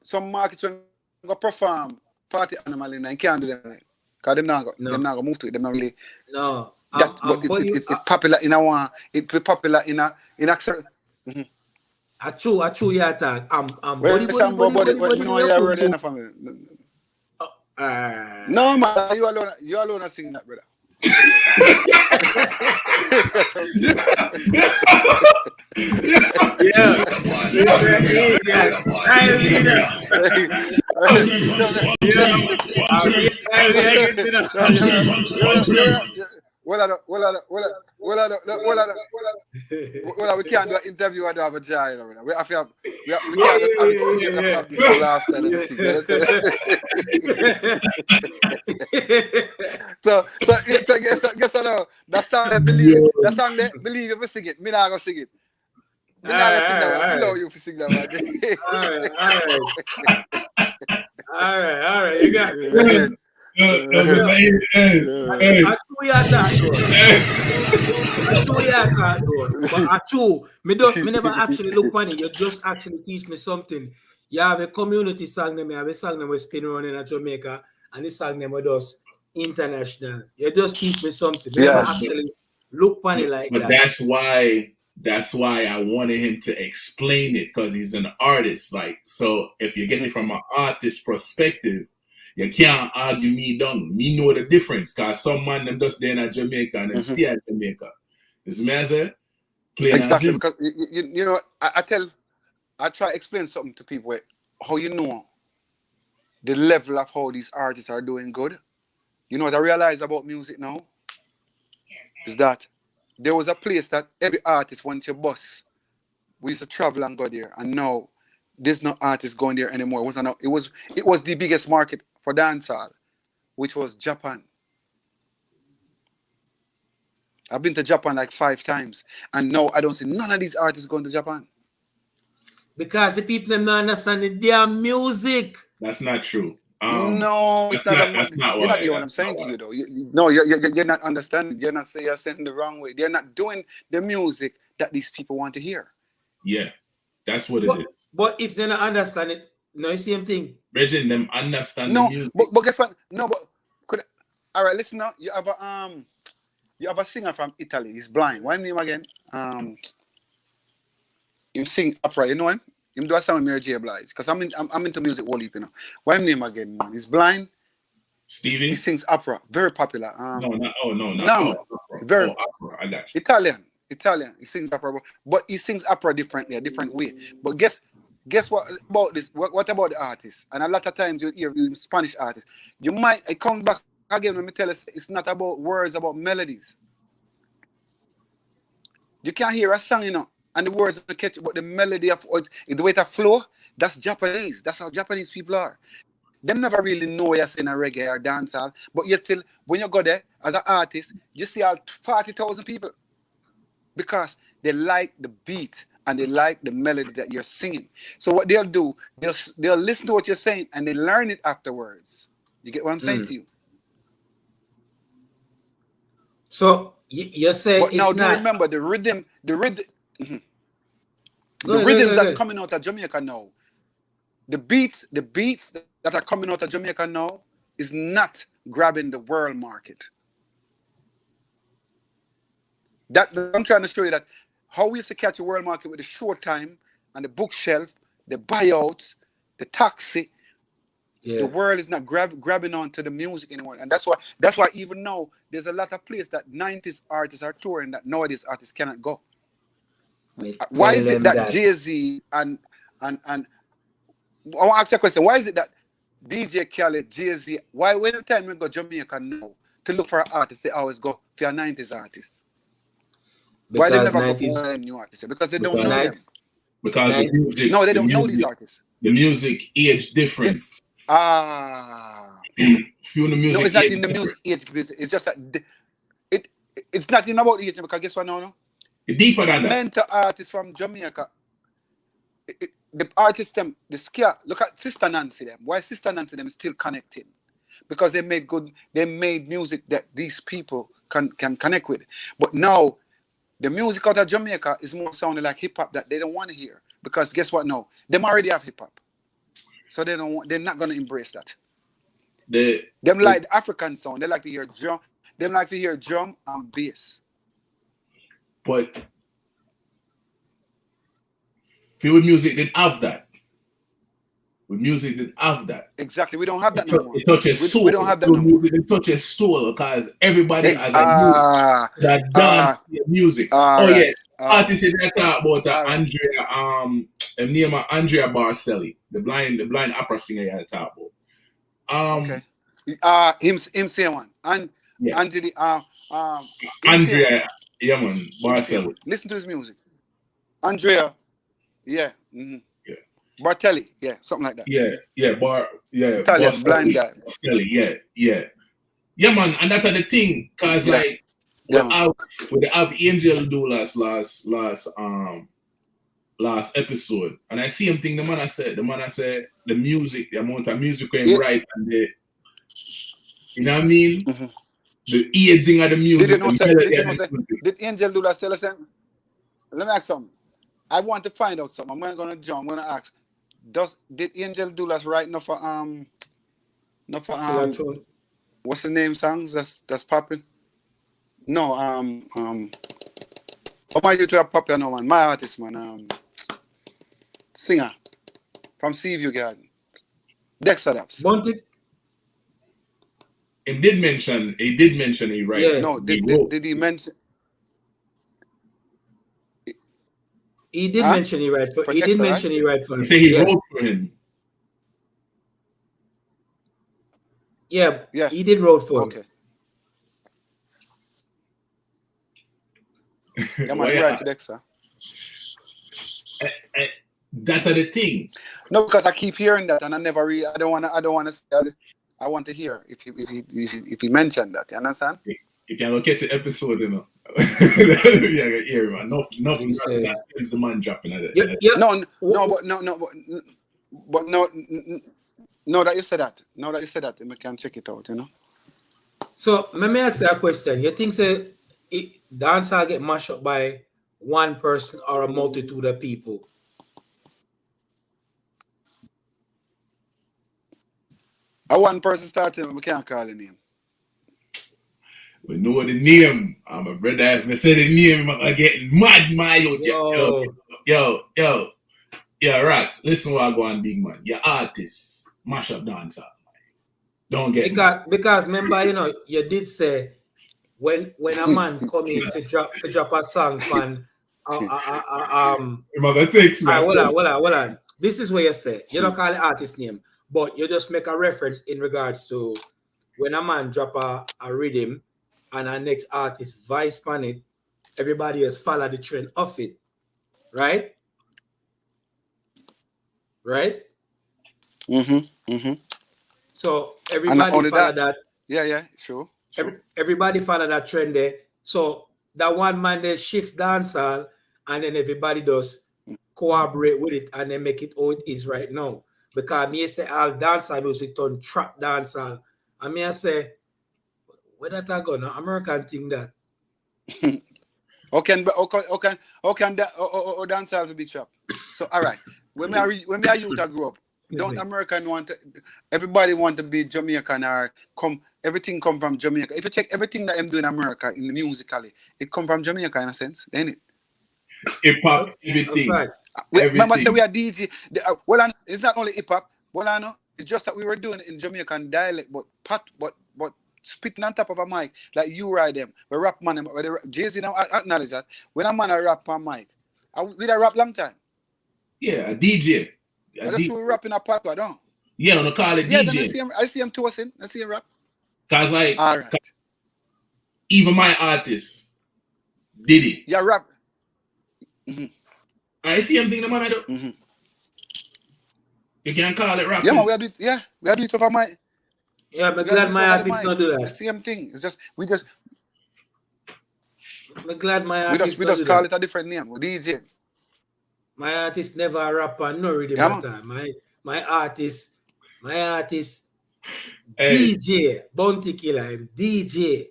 some markets when go perform Party Animal in and can't do them because them not go move to it. Them not really But it's popular in our. It's popular in a Mm-hmm. A true yeah talk. Body. No man, you alone are singing that, brother. Well, we can't do an interview and have a jar, we have to have this laughter and So guess I know that song they believe you for sing it. Me not gonna sing it. Me not gonna sing that one. I love you for sing that one. All right. You got it. Me never actually look funny. You just actually teach me something. You have a community song name. You have a song name with spin running in Jamaica, and this song name with us international. You just teach me something. Me never actually look funny like but that. That's why I wanted him to explain it, because he's an artist. Like, so if you get it from an artist perspective, you can't argue me down. Me know the difference, because some man them just there in Jamaica and them stay at Jamaica. Is me as a plain exactly, because you know I try to explain something to people how you know the level of how these artists are doing good. You know what I realize about music now is that there was a place that every artist went to bus. We used to travel and go there, and now there's no artist going there anymore. It was the biggest market for dancehall, which was Japan. I've been to Japan like 5 times, and now I don't see none of these artists going to Japan. Because the people them not understand the damn music. That's not true. No, it's not. That's not why. You're not hearing what I'm saying to you, though. You're not understanding. You're saying the wrong way. They're not doing the music that these people want to hear. Yeah, that's what it is. But if they not understand it, no, same thing. Regin, them understand the music. But guess what? No, but all right, listen now. You have a singer from Italy. He's blind. What's his name again? He sing opera. You know him? Him do a song with Mary J. Blige. Because I'm into music whole heap, you know. What's his name again, man? He's blind. Stevie? He sings opera. Very popular. No. Very opera. I got you. Italian. He sings opera. But he sings opera differently, a different way. But guess what about this? What about the artist? And a lot of times you hear Spanish artists. You might come back again when me tell us it's not about words, about melodies. You can't hear a song, you know, and the words don't catch, but the melody of the way it flow, that's Japanese. That's how Japanese people are. Them never really know you're saying a reggae or dancehall, but yet still, when you go there as an artist, you see all 40,000 people because they like the beat and they like the melody that you're singing. So what they'll do, they'll listen to what you're saying and they learn it afterwards. You get what I'm saying to you? So you're saying, but now do you remember the rhythm? The rhythms that's coming out of Jamaica now. The beats that are coming out of Jamaica now is not grabbing the world market. That I'm trying to show you that how we used to catch the world market with the Showtime and the bookshelf, the buyouts, the taxi. Yeah. The world is not grabbing onto the music anymore, and that's why even now there's a lot of places that 90s artists are touring that nowadays artists cannot go. Why is it that Jay-Z and I want to ask you a question? Why is it that DJ Khaled, Jay-Z, why when the time we go Jamaica now to look for an artist, they always go for a 90s artist? Why they never go for new artists? Because they don't know them. Because the music, they don't know these artists. The music age different. Few the music. No, it's not in the music age. It's just that it's not in about age because guess what now? No? Deeper than that. Mental artists from Jamaica. The artists them, the scare. Look at Sister Nancy them. Why Sister Nancy them is still connecting? Because they made music that these people can connect with. But now the music out of Jamaica is more sounding like hip hop that they don't want to hear. Because guess what now? Them already have hip hop. So they're not gonna embrace that. Them like the African sound. They like to hear drum. Them like to hear drum and bass. But field music didn't have that. With music didn't have that. Exactly. We don't have that no more. It touches soul. We don't have that no more. It touches soul because everybody has a youth that dance music. Right. Artists in that talk about Andrea, the name of Andrea Barcelli, the blind opera singer you talk about. Okay. Him say one. And yeah. Andrea, yeah man, Barcelli. Listen to his music. Andrea, yeah. Mm-hmm. Bartelli, yeah, something like that. Italian Barcelli, blind guy. Barcelli, yeah, man, and that's the thing, cause like we have Angel do last episode, and I see him think the man I said the music, the amount of music when right, and the, you know what I mean, the aging of the music. Did Angel do last tell us? Let me ask something. I want to find out something. I'm gonna jump. I'm gonna ask. Did Angel Dulas write enough for what's the name songs that's popping? No, what my YouTube are popular now, man? My artist, man, singer from Seaview Garden, Dexter Daps. He did mention he writes. Yeah. No, did he mention? He did mention he write for. He did mention he write for. He said he wrote for him. Yeah, he did wrote for him. Okay. Yeah, man, he write for Dexter. That's the thing. No, because I keep hearing that, and I never read. I don't want to. I want to hear if he mentioned that. You understand? You can look at the episode, you know. Yeah, man. Nothing. The man dropping at it. No, that you said that. No, that you said that. We can check it out, you know. So let me ask you a question. You think dancehall get mashed up by one person or a multitude of people? One person started, we can't call the name. We know the name. I'm a brother. If I say the name, I'm getting mad, Yo, Ross, listen what I go on, big man. Your artist, mash up dancer. Don't get because remember, you know, you did say when a man come in to drop a song from hold on. This is what you say. You don't call the artist name, but you just make a reference in regards to when a man drop a rhythm and our next artist vice on it, everybody else follow the trend of it. Right? Right? So everybody follow that. Yeah, sure. Everybody follow that trend there. So that one man they shift dancehall and then everybody does cooperate with it and then make it how it is right now. Because me say all dancehall music turn trap dancehall. And me I say, where that I go now? American thing that. How can dancehall to be trap? So all right. When me a youth I grew up, don't American everybody want to be Jamaican or everything come from Jamaica. If you check everything that I'm doing in America in the musically, it come from Jamaica in a sense, ain't it? Hip hop, everything. Remember say we are DJ. Well, it's not only hip hop. Well, I know it's just that we were doing it in Jamaican dialect, but spitting on top of a mic like you ride them. We rap man, Jay-Z now acknowledge that when a man a rap on mic, we da rap long time. Yeah, a DJ. That's who we rap in a part, I don't. Yeah, on call it DJ. Yeah, then I see him tossing. I see him rap. Cause like, all right. Even my artist did it. Yeah, rap. I see him think the man I do. You can call it rap. Yeah, man, we are doing it over my. Yeah, but glad my artist not do that. The same thing. It's just I'm glad my artist we just call it a different name. DJ. My artist never rap and no rhythm at time. My artist hey. DJ Bounty Killer him DJ.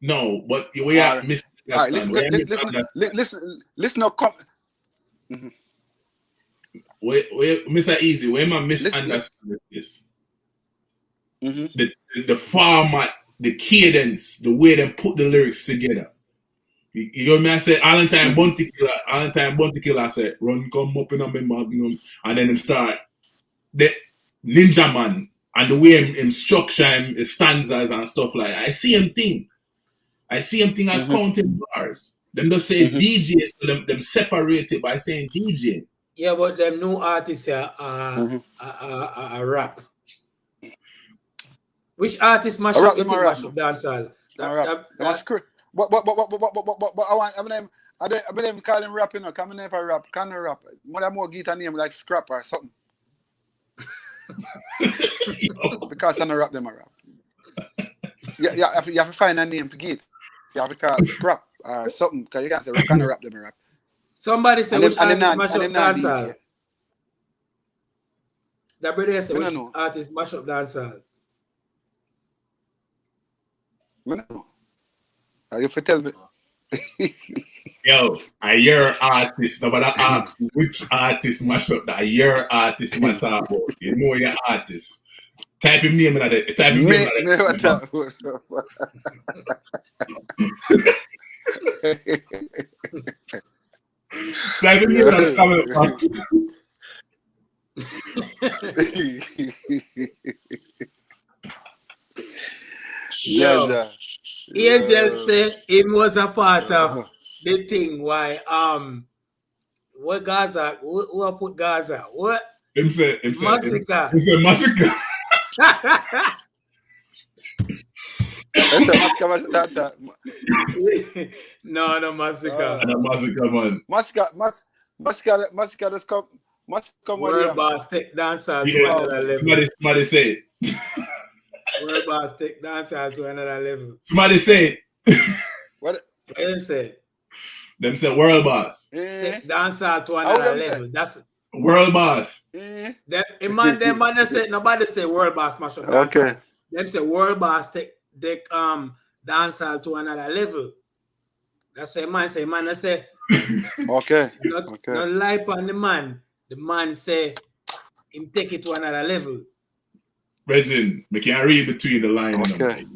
No, but we are missing. All right, listen. Now, come. Mr. Easy, where my misunderstanding this? The format the cadence, the way they put the lyrics together. You know what I mean? I said, Valentine Bunty Killer, I said, run, come up in a magnum, and then him start the Ninja Man, and the way him structure his stanzas and stuff like that. I see him thing as counting bars. Them just say DJ, so them separate it by saying DJ. Yeah, but them new artists are rap. Which artist mash up the dancehall? But I want I believe call him rapping or come never rap, can rap. More guitar name like Scrap or something. Because I don't rap them a rap. You have to find a name for git. You have to call Scrap or something because you can't say can rap them a rap. Somebody say which artist mash up dancehall? That brother say which artist mash up dancehall? I don't know. You have to tell me. Yo, I hear artist. Nobody asks which artist mash up that. I hear artist matter about. You know your artist. Type him name in that. Type him name in that. Type him name in the comment box. Yes, Angel said it was a part of the thing why what Gaza who put Gaza what him say massacre. Him say massacre. That's a massacre. No massacre. And a massacre man. Massacre just come. World Boss take dancehall to Yeah, another level. somebody say it. World Boss take dancehall to another level. Somebody say it. What them say? Them say world boss. Take dancehall to another level. That's world boss. Them man say nobody say world boss mash up. Okay. Them say world boss take dancehall to another level. That's what man say. Man say okay. Not lie on the man. The man say him take it to another level. Regin, we can't read between the lines. Okay.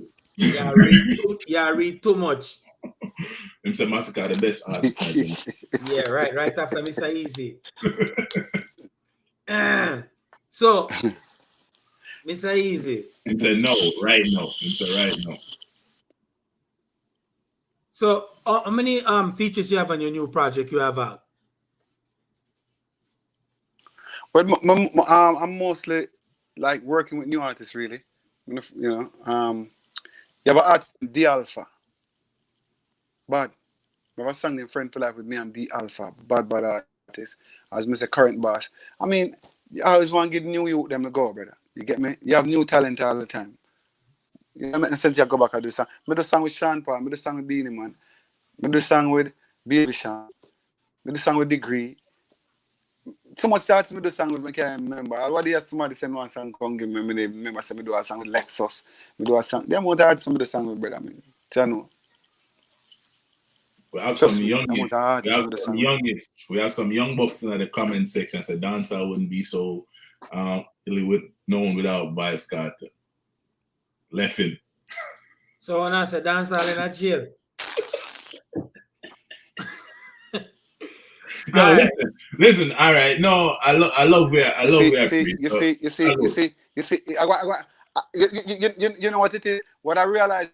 Yeah, read too much. Him say massacre the best artist. Yeah, right after Mr. Easy. So, Mr. Easy. Him say no, right now. Him say right now. So, how many features you have on your new project you have out? Well, I'm mostly like working with new artists, really. You know, you have an artist, D Alpha. But I have a song named Friend for Life with me and D Alpha, bad artist, as Mr. Current Boss. I mean, you always want to give new youth them to go, brother. You get me? You have new talent all the time. You know, make no sense you go back and do song. I do a song with Sean Paul, I do a song with Beanie Man, I do a song with Baby Sean, I do a song with Degree. Someone started me do a song with me, I can't remember. Already had somebody send one song, come give me, I remember say me do a song with Lexus. Me do a song. They want to add some of the song with brother, I mean. You know. We have some young We have some young bucks in the comment section. I said dancer wouldn't be so known without Bias Carter. Left him. So when I say dancer in a jail. No, listen. All right. No, I love where I you know what it is? What I realized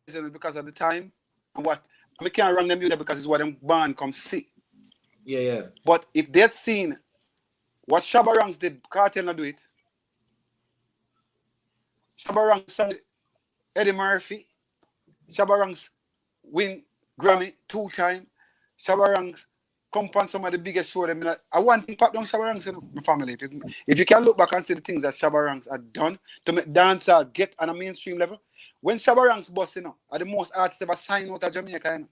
is because of the time and what I can't run them music because it's what them band come see. Yeah. But if they'd seen what Shabba Ranks did, Cartel not do it. Shabba Ranks sang Eddie Murphy. Shabba Ranks win Grammy 2 times. Shabba Ranks come on some of the biggest show them. I want to pop down Shabba Ranks in my family. If you can look back and see the things that Shabba Ranks had done to make dancehall get on a mainstream level, when Shabba Ranks bust, are the most artists ever signed out of Jamaica,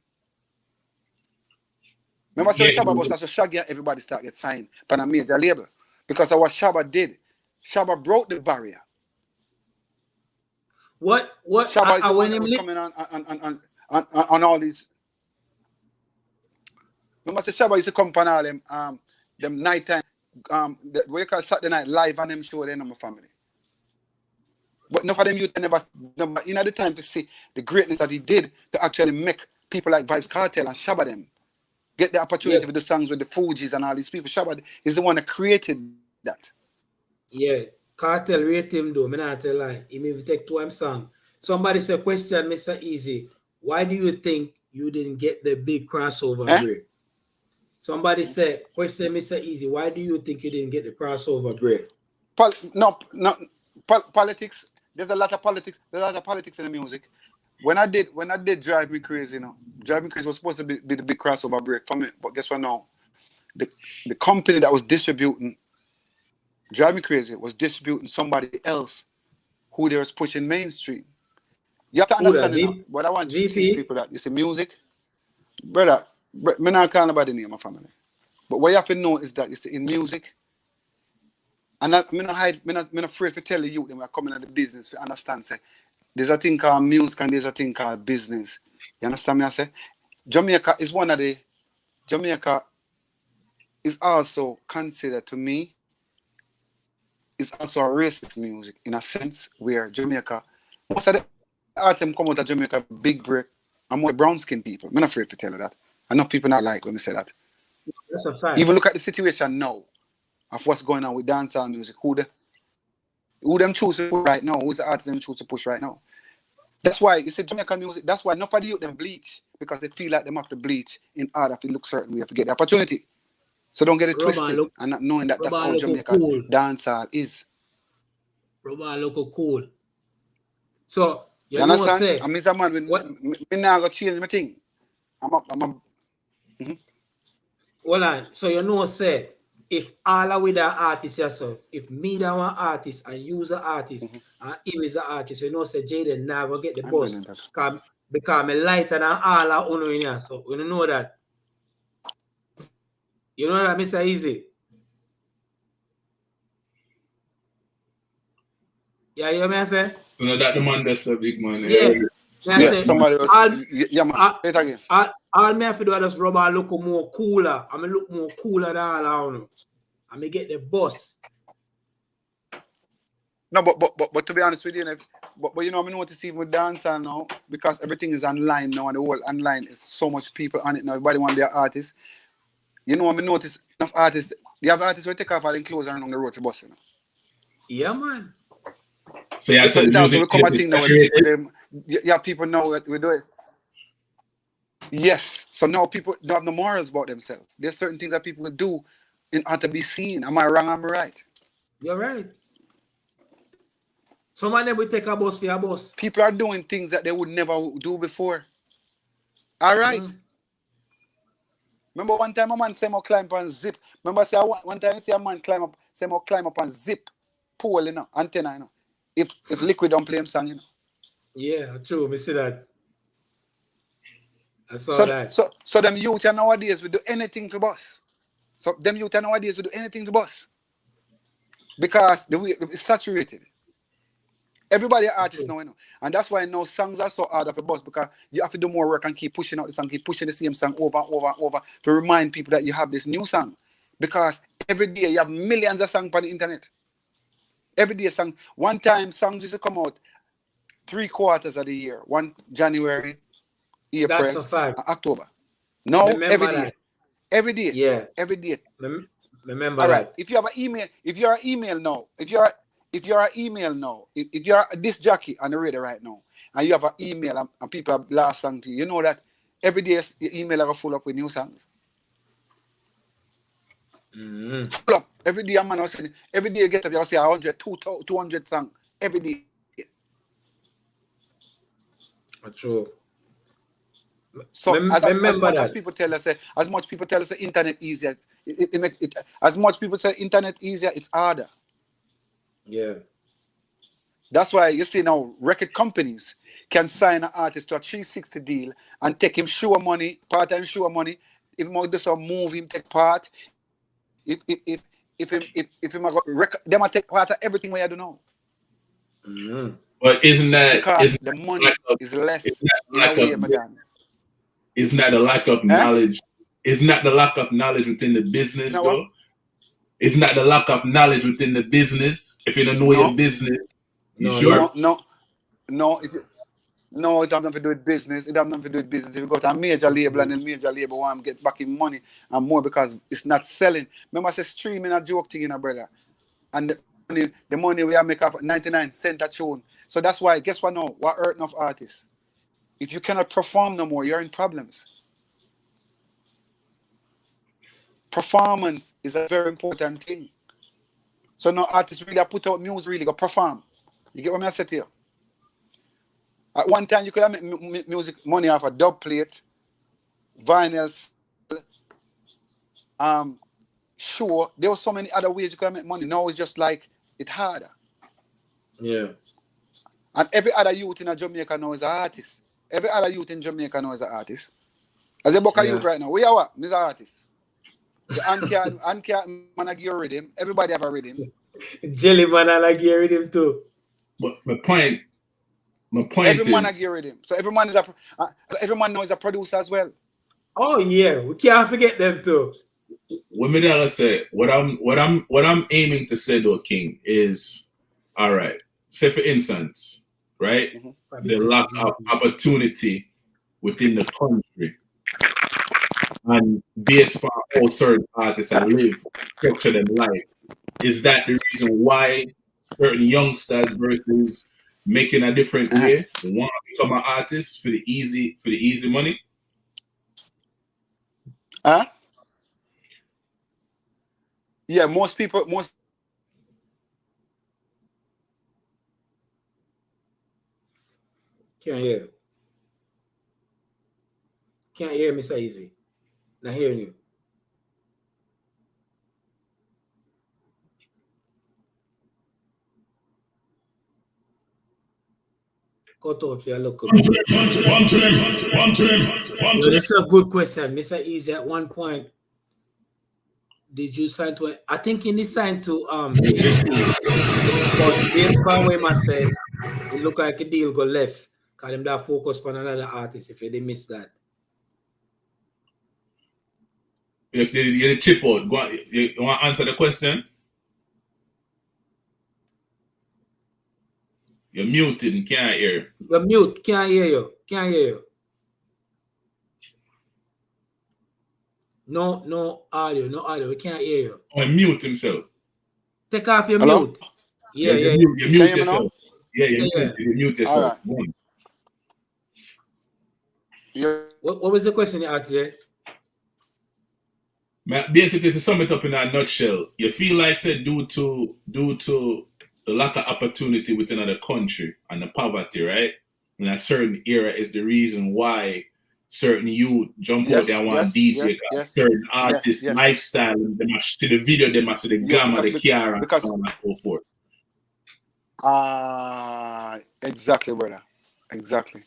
Remember, so Shabba bust, so Shaggy and everybody start get signed by a major label because of what Shabba did. Shabba broke the barrier. What? Shabba is the one that was coming on all these. Remember, Shabba used to come on all them nighttime, what you call Saturday night live on them show then on my family. But enough of them youth never at the time to see the greatness that he did to actually make people like Vybz Kartel and Shabba them get the opportunity to do songs with the Fugees and all these people. Shabba is the one that created that. Yeah, Kartel rate him though. Me not tell lie. He may take 2 song. Somebody say question, Mr. Easy. Why do you think you didn't get the big crossover break? Somebody say question, Mr. Easy. Why do you think you didn't get the crossover break? Politics. There's a lot of politics. There's a lot of politics in the music. When I did Drive Me Crazy, Drive Me Crazy was supposed to be the big crossover break for me. But guess what now? The company that was distributing Drive Me Crazy was distributing somebody else who they was pushing mainstream. You have to understand what I want to teach people that. You see, music, brother, me not calling about the name of my family. But what you have to know is that you see in music, and I'm not afraid to tell the youth that we're coming at the business to understand, say, there's a thing called music and there's a thing called business. You understand me? I say? Jamaica is also considered to me, is also a racist music in a sense where Jamaica, most of the artists come out of Jamaica, big break, and more brown skinned people. I'm not afraid to tell you that. Enough people not like when we say that. That's a fact. Even look at the situation now of what's going on with dancehall music. Who them choose to push right now? Who's the artist them choose to push right now? That's why you see Jamaican music. That's why enough of the youth them bleach because they feel like they have to bleach in order to look certain way to get the opportunity. So don't get it twisted and not knowing that that's how Jamaica dancehall is. Robert look cool. So you understand? Say, I'm a man when me now go change my thing. Hold on. So you know say if all are with the artist yourself, if me that one artist and you the artist and him is the artist, you know say Jaden never get the bus because me lighter than all are on in here. So you know that. You know that, Mr. Easy? Yeah, you hear me I say? So now that the man that's a big man. Yeah, somebody else. Man. All me have to do is just rub and look more cooler. I mean look more cooler than all around. I may get the bus. No, but to be honest with you, but you know, I notice even with dancehall now, because everything is online now and the whole online is so much people on it now. Everybody want to be an artist. You know, I notice enough artists. You have artists who take off all their clothes and run on the road for bus, you know. Yeah, man. So yeah, so we come and think now you have people know that we do it. Yes. So now people don't have no morals about themselves. There's certain things that people do in order to be seen. Am I wrong? Am I right? You're right. Some of them will take a bus for a bus. People are doing things that they would never do before. All right. Remember one time a man say more climb up and zip. Remember say one time you see a man climb up and zip pole, you know, antenna, you know. If Liquid don't play him song, you know. Yeah, true. Me see that. I saw that. So them youth nowadays will do anything for boss. So them youth nowadays will do anything for boss. Because the way it's saturated. Everybody are artists now, you know. And that's why now songs are so hard of a boss because you have to do more work and keep pushing out the song, keep pushing the same song over and over and over to remind people that you have this new song. Because every day you have millions of songs on the internet. Every day song. One time songs used to come out 3 quarters of the year. One January, April, October. No, every day. Every day. Yeah. Every day. Remember all that. Right. If you have an email, if you're an email now, if you're this jockey on the radio right now, and you have an email and people have last song to you, you know that every day your email are full up with new songs. Full up. Every day a man was saying, every day you get up, you'll say 100, 200 songs. Every day. True. So as much as people tell us, the internet easier. As much people say internet easier, it's harder. Yeah. That's why you see now record companies can sign an artist to a 360 deal and take him show money, part-time show money. If he do some move, him take part. If him go record, them take part of everything we do now. Mm-hmm. But isn't the money is less in a way, madam? Isn't that a lack of knowledge? Isn't that the lack of knowledge within the business, though? What? Isn't that the lack of knowledge within the business? If you don't know your business, You sure? No. No, it has nothing to do with business. It has nothing to do with business. If you go to a major label and the major label want to get back in money and more because it's not selling. Remember I said streaming a joke thing, brother. And the money we are make off 99 cents a tune. So that's why, guess what now? What hurt enough artists? If you cannot perform no more, you're in problems. Performance is a very important thing. So now artists really put out music, really go perform. You get what I said here? At one time, you could have made music money off a dub plate, vinyls, sure. There were so many other ways you could have made money. Now it's just like, it's harder. Yeah. And every other youth in Jamaica now is an artist. Every other youth in Jamaica now is an artist. As a book of youth right now, we are what? Me's an artist. The Ankia man a give rhythm. Everybody have a rhythm. Jelly man I like your rhythm too. But my point every man is, a give rhythm. So every man now is a producer as well. Oh yeah, we can't forget them too. What me say, what I'm aiming to say though, King, is all right. Say for instance, right? Mm-hmm. The lack of opportunity within the country and based on how certain artists are live, structure them life. Is that the reason why certain youngsters versus making a different way want to become an artist for the easy money? Yeah, most can't hear. Can't hear me so easy. Not hearing you. Cut out for your look. One to them. This is a good question. Mr. Easy, at one point, did you sign to I think he signed to but based on what I said, it looked like a deal go left. Because them that focus on another artist if they miss that. You chip out. You want to answer the question? You're muted and can't hear. You're mute, can't hear you. Can't hear you. No audio. We can't hear you. Oh, mute himself. Take off your Hello? mute. Yeah. You mute yourself. You mute yourself. Right. What was the question you asked, Jay? Basically, to sum it up in a nutshell, you feel like, say, due to the lack of opportunity within the country and the poverty, right? In a certain era is the reason why certain youth jump out there and want DJ, certain artists lifestyle, and they must see the video, they must see the glamour, the car, and so on and so forth. Exactly, brother. Exactly.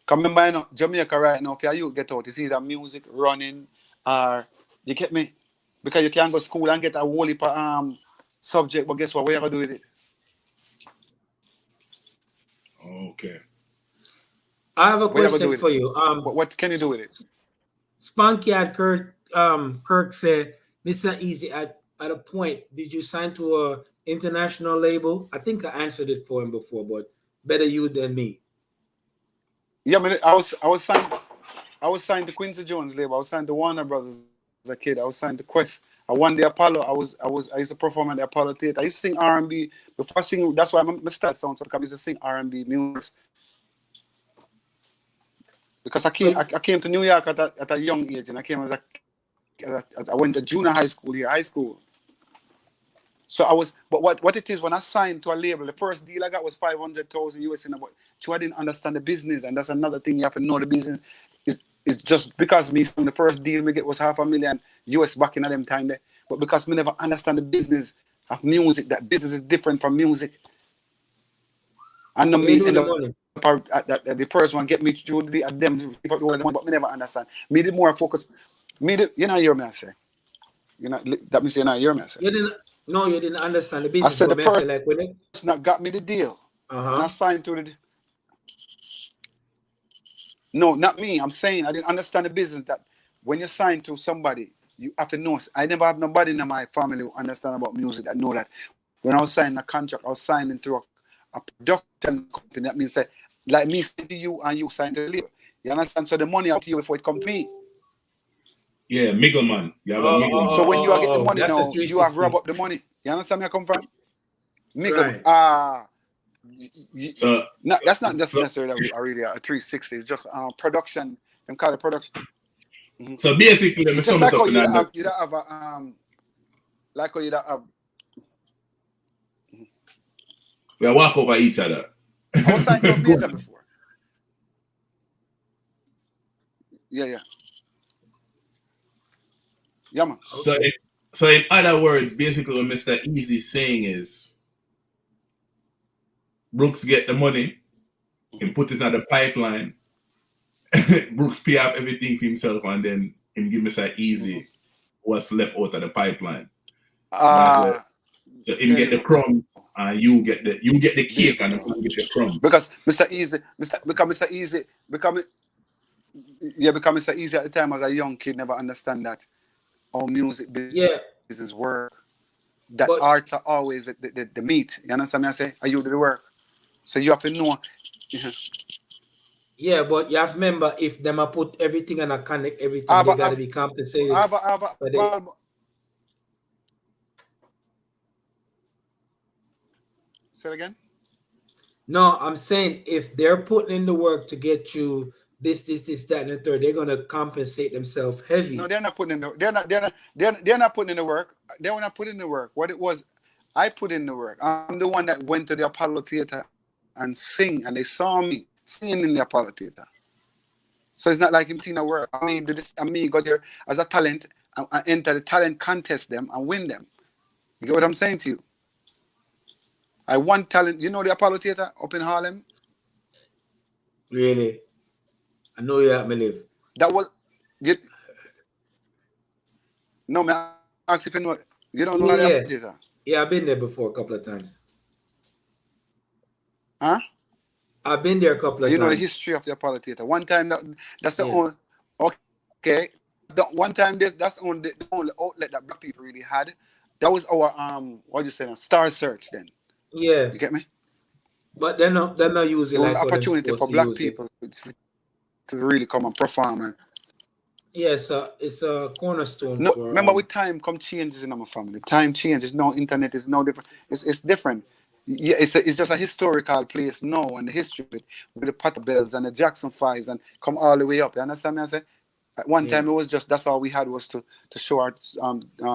Come remember, you know, Jamaica right now, if you get out, you see that music running, or you get me? Because you can go to school and get a whole heap of subject, but guess what? What you gonna do with it? Okay. I have a question for you. What can you do with it? Spunky had Kirk said, Mr. Easy, at a point, did you sign to a international label? I think I answered it for him before, but better you than me. Yeah, I was signed to Quincy Jones label. I was signed to Warner Brothers as a kid. I was signed to Quest. I won the Apollo. I used to perform at the Apollo Theater. I used to sing R&B before I sing. That's why I started sound so I used to sing R&B music. Because I came to New York at a young age, and I came as I went to junior high school here, high school. So I was, but what it is when I signed to a label, the first deal I got was $500,000 US in about. So I didn't understand the business, and that's another thing you have to know the business. It's just because me the first deal me get was $500,000 US back in them time there, but because me never understand the business of music, that business is different from music. And me end up the first one get me through them, but me never understand. Me the more focus. You know hear me I say. You know that me say you know hear me I say. You didn't understand the business. I said the person like with it not got me the deal. And I signed to the. No, not me. I'm saying I didn't understand the business that when you sign to somebody, you have to know. I never have nobody in my family who understand about music that know that. When I was signing a contract, I was signing through a production company. That means like me saying to you and you sign to the label. You understand? So the money out to you before it come to me. Yeah, middleman. You have a middleman. So when you get the money that's now, you have rub up the money. You understand where I come from? Right. So that's not just necessarily really a 360. It's just production. Them call it production. Mm-hmm. So basically, it's just like how you have a like how you have. We walk over each other. I was signed to a major before. Yeah, man. Okay. So in other words, basically what Mr. Easy is saying is Brooks get the money and put it on the pipeline. Brooks pay up everything for himself and then him give Mr. Easy what's left out of the pipipeline. So him get the crumbs and you get the cake and you get the crumbs. Because Mr. Easy become Mr. Easy at the time as a young kid never understand that our music business work. That arts are always the meat. You understand me? I say, are you do the work? So you have to know. Yeah, but you have to remember if them put everything and connect everything, they gotta be compensated. Say it again? No, I'm saying if they're putting in the work to get you this, that, and the third, they're gonna compensate themselves heavy. No, they're not putting in they're not putting in the work. They were not putting in the work. What it was, I put in the work. I'm the one that went to the Apollo Theater and sing, and they saw me singing in the Apollo Theater. So it's not like him seeing the work. I mean, go there as a talent and enter the talent contest them and win them. You get what I'm saying to you? I won talent. You know the Apollo Theater up in Harlem? Really? I know you at me live. That was no man. Ask if you know. You don't know the Apollo Theater? Yeah, I've been there before a couple of times. Huh? I've been there a couple of times. You know the history of the Apollo Theater. One time that's the only. Okay. One time that's the only outlet that black people really had. That was our what do you say? Star Search then. Yeah. You get me? But they're not using it was like an opportunity for black people to really come and perform. Yes, it's a cornerstone. No, remember with time come changes in my family. Time changes. No internet is no different. It's different. Yeah, it's just a historical place now, and the history of it with the Potter Bells and the Jackson Fives and come all the way up. You understand me? I say at one time it was just that's all we had was to show our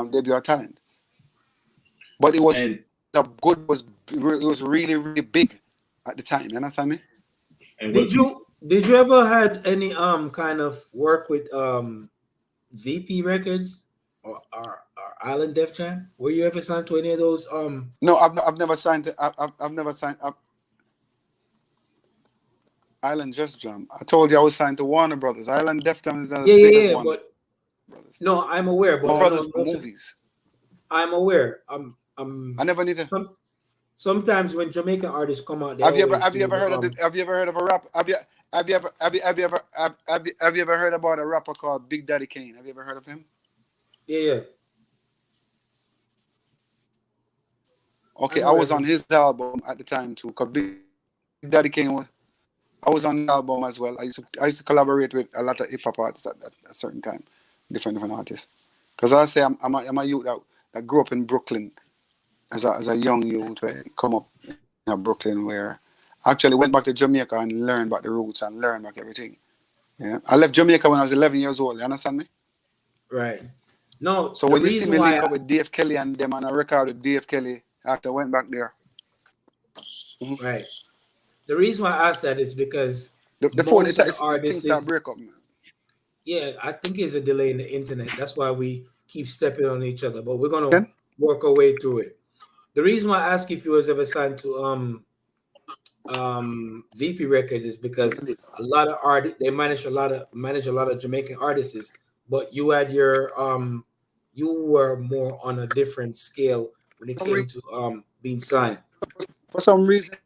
debut our talent. But it was it was really, really big at the time. You understand me? Did you ever had any kind of work with VP Records or Island Def Jam? Were you ever signed to any of those? No, I've never signed. I've never signed up. Island Just Jam. I told you I was signed to Warner Brothers. Island Def Jam is not as big as Warner Brothers. No, I'm aware. But Brothers movies. I'm aware. I never need to. Sometimes when Jamaican artists come out, have you ever heard of a rap? Have you ever heard about a rapper called Big Daddy Kane? Have you ever heard of him? Yeah. Okay, I was on his album at the time too. Cause Big Daddy Kane I was on the album as well. I used to collaborate with a lot of hip hop artists at a certain time, different artists. Because I say I'm a youth that grew up in Brooklyn as a young youth, where come up in Brooklyn, where I actually went back to Jamaica and learned about the roots and learned about everything. Yeah, I left Jamaica when I was 11 years old. You understand me? Right. No. So when you see me link up with Dave Kelly and them and I record with Dave Kelly after I went back there. Mm-hmm. Right. The reason why I asked that is because the phone things start break up, man. Yeah, I think it's a delay in the internet. That's why we keep stepping on each other. But we're gonna work our way through it. The reason why I ask if you was ever signed to VP Records is because a lot of artists they manage a lot of Jamaican artists, but you had your you were more on a different scale when it came to being signed. For some reason,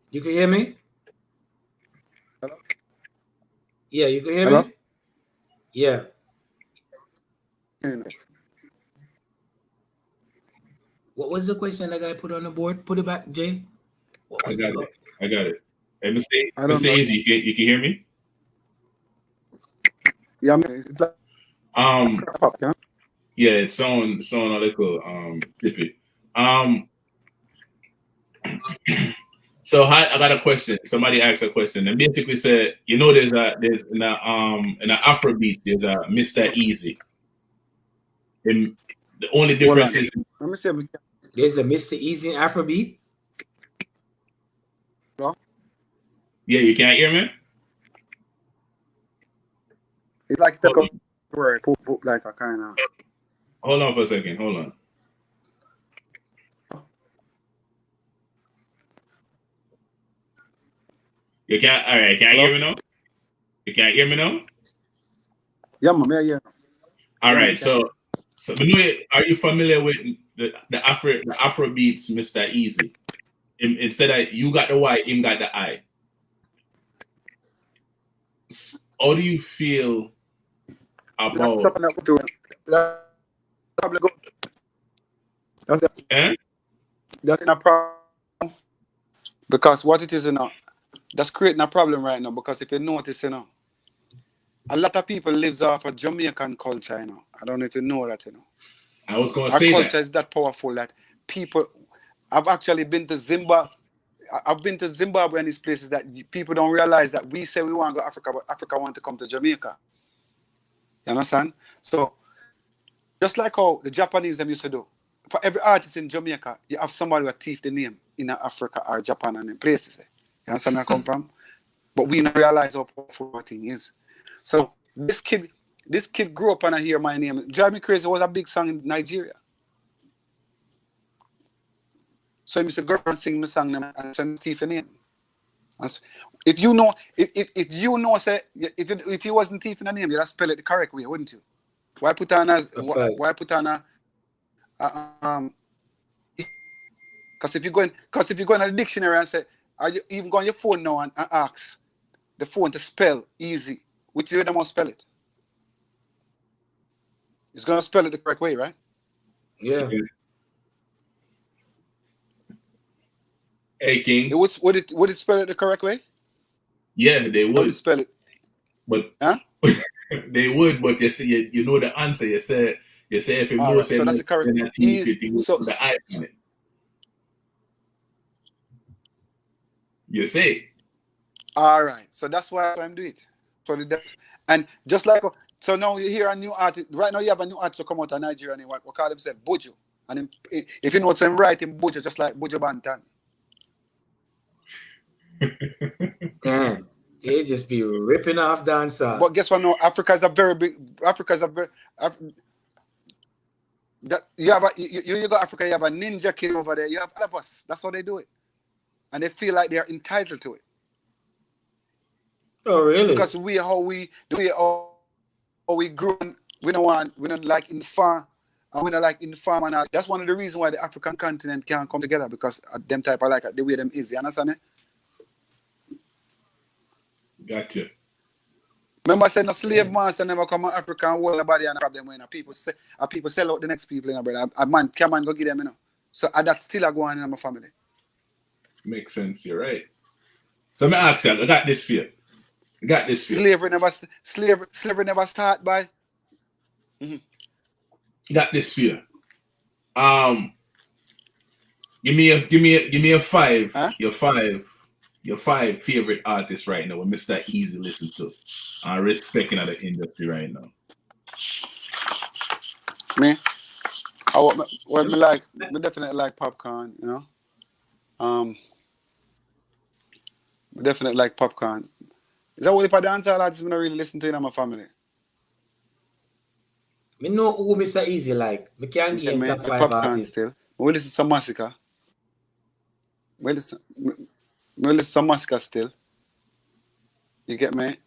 you can hear me? Hello? Yeah, you can hear me? Yeah. What was the question that guy put on the board? Put it back, Jay. I got it. Hey, I don't Mr. know. Easy, you can hear me? Yeah, I mean, it's like pop, you know? Yeah, it's sound a little tippy. So I got a question. Somebody asked a question and basically said, you know, there's in a Afrobeat there's a Mr. Easy. And the only difference is Let me see if we can. There's a Mr. Easy in Afrobeat. No? yeah, you can't hear me? It's like the word, like a kind of. Hold on for a second. Hold on. You can't. All right. Can you hear me now? You can't hear me now? Yeah, man. Yeah. All right. So are you familiar with the Afrobeats, Mr. Easy? Instead of you got the Y, him got the I. How do you feel That's about? something that we do. That's probably good. That's a problem. Because what it is, you know, that's creating a problem right now. Because if you notice, you know, a lot of people lives off of Jamaican culture, you know. I don't know if you know that, you know. I was going to say that. Our culture is that powerful that people. I've actually been to Zimbabwe. I've been to Zimbabwe and these places that people don't realize that we say we want to go to Africa, but Africa want to come to Jamaica. You understand? So, just like how the Japanese them used to do, for every artist in Jamaica, you have somebody who thief the name in Africa or Japan and in places. You understand where I come from? But we don't realize how powerful that thing is. So this kid grew up and I hear my name. Drive Me Crazy was a big song in Nigeria. So he used to go and sing my song and send thief the name. If you know, say if he wasn't thief in the name, you'd have spell it the correct way, wouldn't you? Why put on a because if you go in the dictionary and say, are you even go on your phone now and ask the phone to spell easy, which way they must spell it? It's gonna spell it the correct way, right? Yeah. Hey King. Would it spell it the correct way? Yeah, they would spell it. But they would, but you know the answer. You say if you know, so that's the correct. The I on it. You say. All right, so that's why I'm doing it. And just like so now you hear a new artist. Right now you have a new artist to come out of Nigeria and what call himself Buju. And if you know what I'm writing Buju, just like Buju Banton. Damn. They just be ripping off dancers. But guess what? No, Africa's a very you got Africa. You have a ninja kid over there. You have all of us. That's how they do it, and they feel like they are entitled to it. Oh, really? Because we grew. We don't like inform, and we don't like inform, and that's one of the reasons why the African continent can't come together because them type of like the way them is. You understand me? Gotcha. Remember, I said no slave master never come to Africa and hold the body and problem when people sell out the next people, you know, brother. A man can't go get them, you know. So that's still a go on in my family. Makes sense. You're right. So me ask you, I got this fear. Slavery never start by. Got this fear. Give me a five. Huh? Your five favorite artists right now. When Mr. Easy listen to, respecting the industry right now. Me, me definitely like Popcorn. You know, me definitely like Popcorn. Is that what if I dance all artists I don't really listen to in my family? Me know who Mr. Easy like. Me can't give him top 5 Popcorn artists. still. We listen to some Massacre. We listen to some Massacre still. You get me?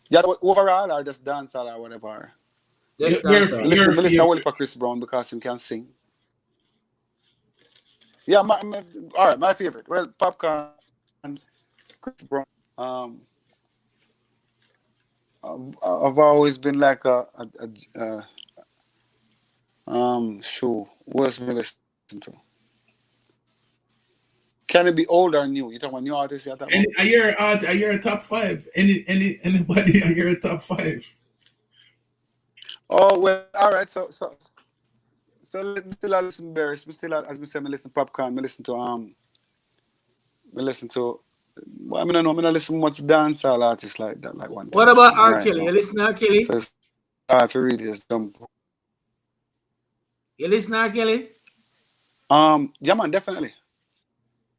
Yeah, overall or just dance or whatever. Just dance. Listen to Chris Brown because he can sing. Yeah, all right, my favorite. Well, Popcorn and Chris Brown. I've always been like So what's me listen to? Can it be old or new? You talking about new artists? You talking about? I hear a top 5. Anybody? I hear a top 5. Oh well, all right. So me still listen Barris. Me still as me say me listen Popcorn. Me listen to well, I don't know. I don't listen much dancehall artists like that. Like one. What about R. Kelly? You listen to R. Kelly? So it's hard to read this. You listen to R. Kelly? Yeah, man, definitely.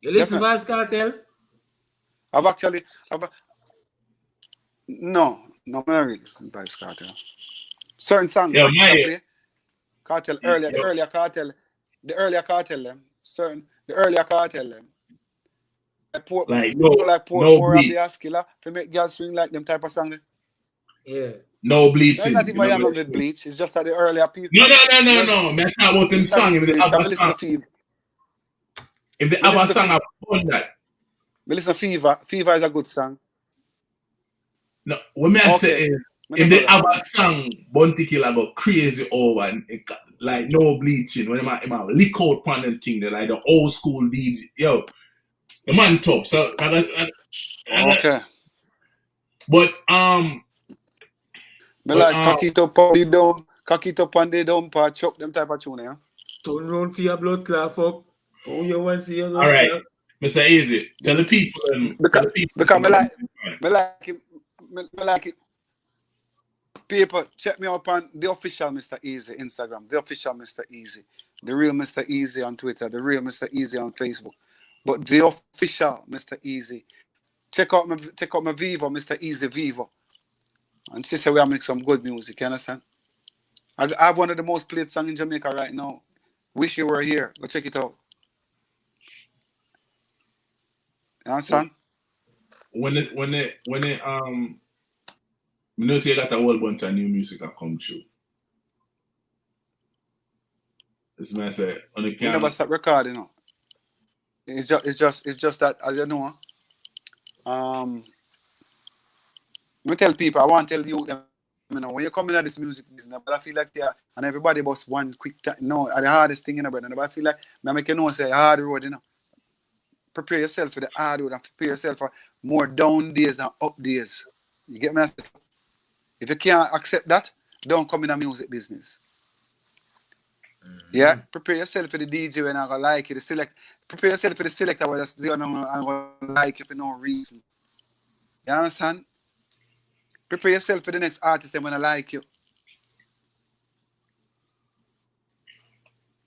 You listen to Vybz Kartel? No, I'm not really listen to Vybz Kartel. Certain songs, Cartel earlier, the earlier Cartel them. The earlier Cartel them. Like Poor of the Askiller, to make girls swing like them type of song. Yeah. No bleaching. That's not even young with bleach. It's just that the earlier people. No. Man, talk about them song. If they have a song, I found that. Me listen to Fever. Fever is a good song. No, what me I say is, if they have a song, Bounty Killer go crazy over and like no bleaching. When I lick out on them thing, they like the old school DJ. Yo, the man tough. So okay. But me like cock it up on the dome, chop them type of tune, yeah. Turn round for your blood clot, fuck. Oh, you want to see your all right, Mr. Easy, tell the people. Because me like it. People, check me up on the official Mr. Easy Instagram, the official Mr. Easy, the real Mr. Easy on Twitter, the real Mr. Easy on Facebook. But the official Mr. Easy, check out my Vivo, Mr. Easy Vivo. And she said we are making some good music, you understand? I have one of the most played songs in Jamaica right now. Wish You Were Here. Go check it out. You understand? When it we know say that a whole bunch of new music that come through. This man say on the camera. We never stop recording, you know. It's just that, as you know, me tell people, I want to tell you, you know, when you come into this music business, but I feel like and everybody was one quick time. No, the hardest thing, you know, brother. But I feel like I make you know say hard road, you know. Prepare yourself for the hard road and prepare yourself for more down days than up days. You get me? If you can't accept that, don't come in the music business. Yeah, prepare yourself for the DJ when I gonna like it. Prepare yourself for the selector where that's I'm gonna like it for no reason. You understand? Prepare yourself for the next artist when I like you.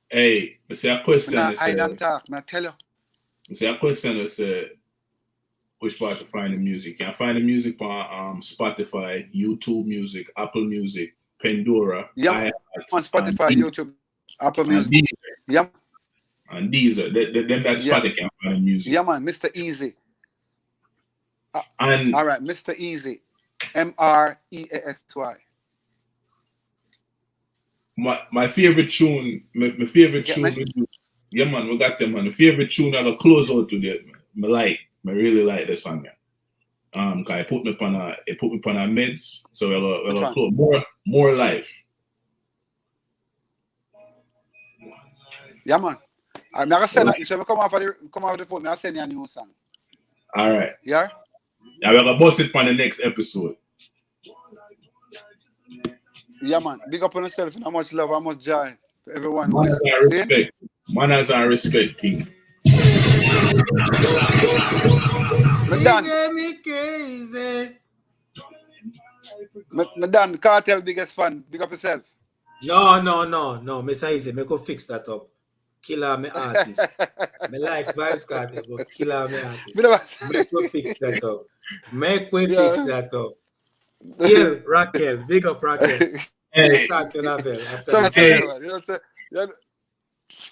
Hey, I say a question. I don't talk. I tell you. I say a question. I say, which part to find the music? Can I find the music on Spotify, YouTube Music, Apple Music, Pandora? Yeah, on Spotify, YouTube, Apple Music. Yeah. And Deezer. Them that Spotify can find the music. Yeah, man, Mr. Easy. And all right, Mr. Easy. MREASY. My favorite tune, my favorite tune. Yeah, man, we got them, man. The favorite tune I got close out to that, man. I really like this song, man. Cause it put me upon a meds, so we'll close more life. Yeah, man. I'm not gonna send it. So come off the phone. I'll send you a new song. All right. Yeah. Now we're gonna bust it on the next episode. Yeah, man. Big up on yourself and how much love, how much joy to everyone. Manners and respect, King. Me done. Cartel biggest fan. Big up yourself. No. Mr. Easy, me go fix that up. Killer me artist. Me like Vybz Kartel, but killer me artist. Make we fix that up. Fix that up. Kill Raquel. Big up Raquel. Hey. Hey.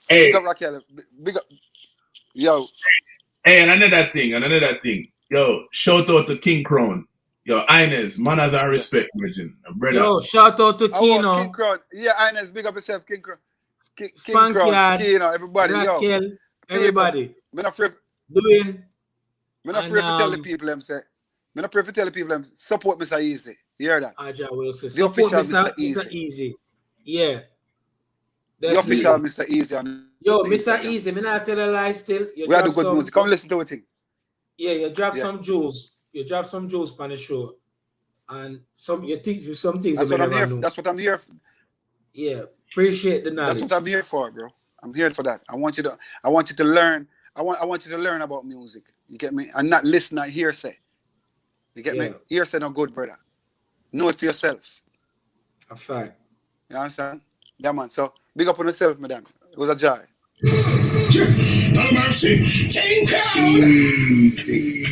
Big up Raquel. Big up. Yo. Hey, and another thing. Yo, shout out to King Crown. Yo, Ines, manners and respect, virgin. Brother. Yo, shout out to Kino. King Crown. Yeah, Ines, big up yourself, King Crown. King Crown, Kino, everybody. Raquel, yo. Everybody. I'm not afraid to tell the people them say. I'm not afraid to tell the people them support Mr. Easy. You hear that? Aja will say the official Mr. Easy. Yeah. The official Mr. Easy. Yo, Mr. Easy, me not tell a lie still. We have the good music. Come listen to it. Yeah, you drop some jewels. You drop some jewels on the show. And you think some things that's what I'm here for. That's what I'm here for. Yeah, appreciate the knowledge. That's what I'm here for, bro. I'm here for that. I want you to learn. I want you to learn about music. You get me? And not listen to hearsay. You get me? Hearsay no good, brother. Know it for yourself. A fact. You understand? Yeah, man. So big up on yourself, madam. It was a joy. No mercy. King Crown. Easy.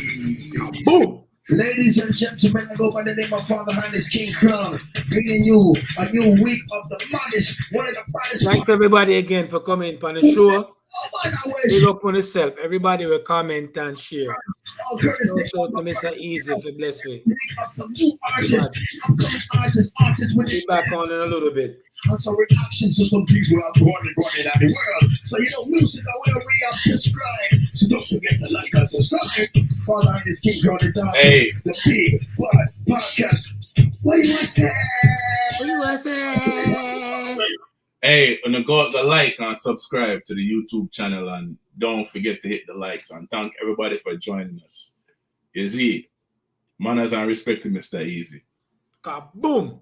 Boom. Ladies and gentlemen, I go by the name of Father Highness King Crown, bringing you a new week of the maddest, one of the baddest. Thanks everybody again for coming on the show. Big up on yourself. Everybody will comment and share. Also to Mr. Easy for bless me. Some new artists, upcoming artists with be back on in a little bit. And some reactions to some things we are going on in the world. So you know, music are where we are prescribed. So don't forget to like and subscribe. Father Highness King Crown, the Big Bad Podcast. Wehyuhahseh. Hey, and go like and subscribe to the YouTube channel, and don't forget to hit the likes, and thank everybody for joining us. You see, manners and respect to Mr. Easy. Kaboom!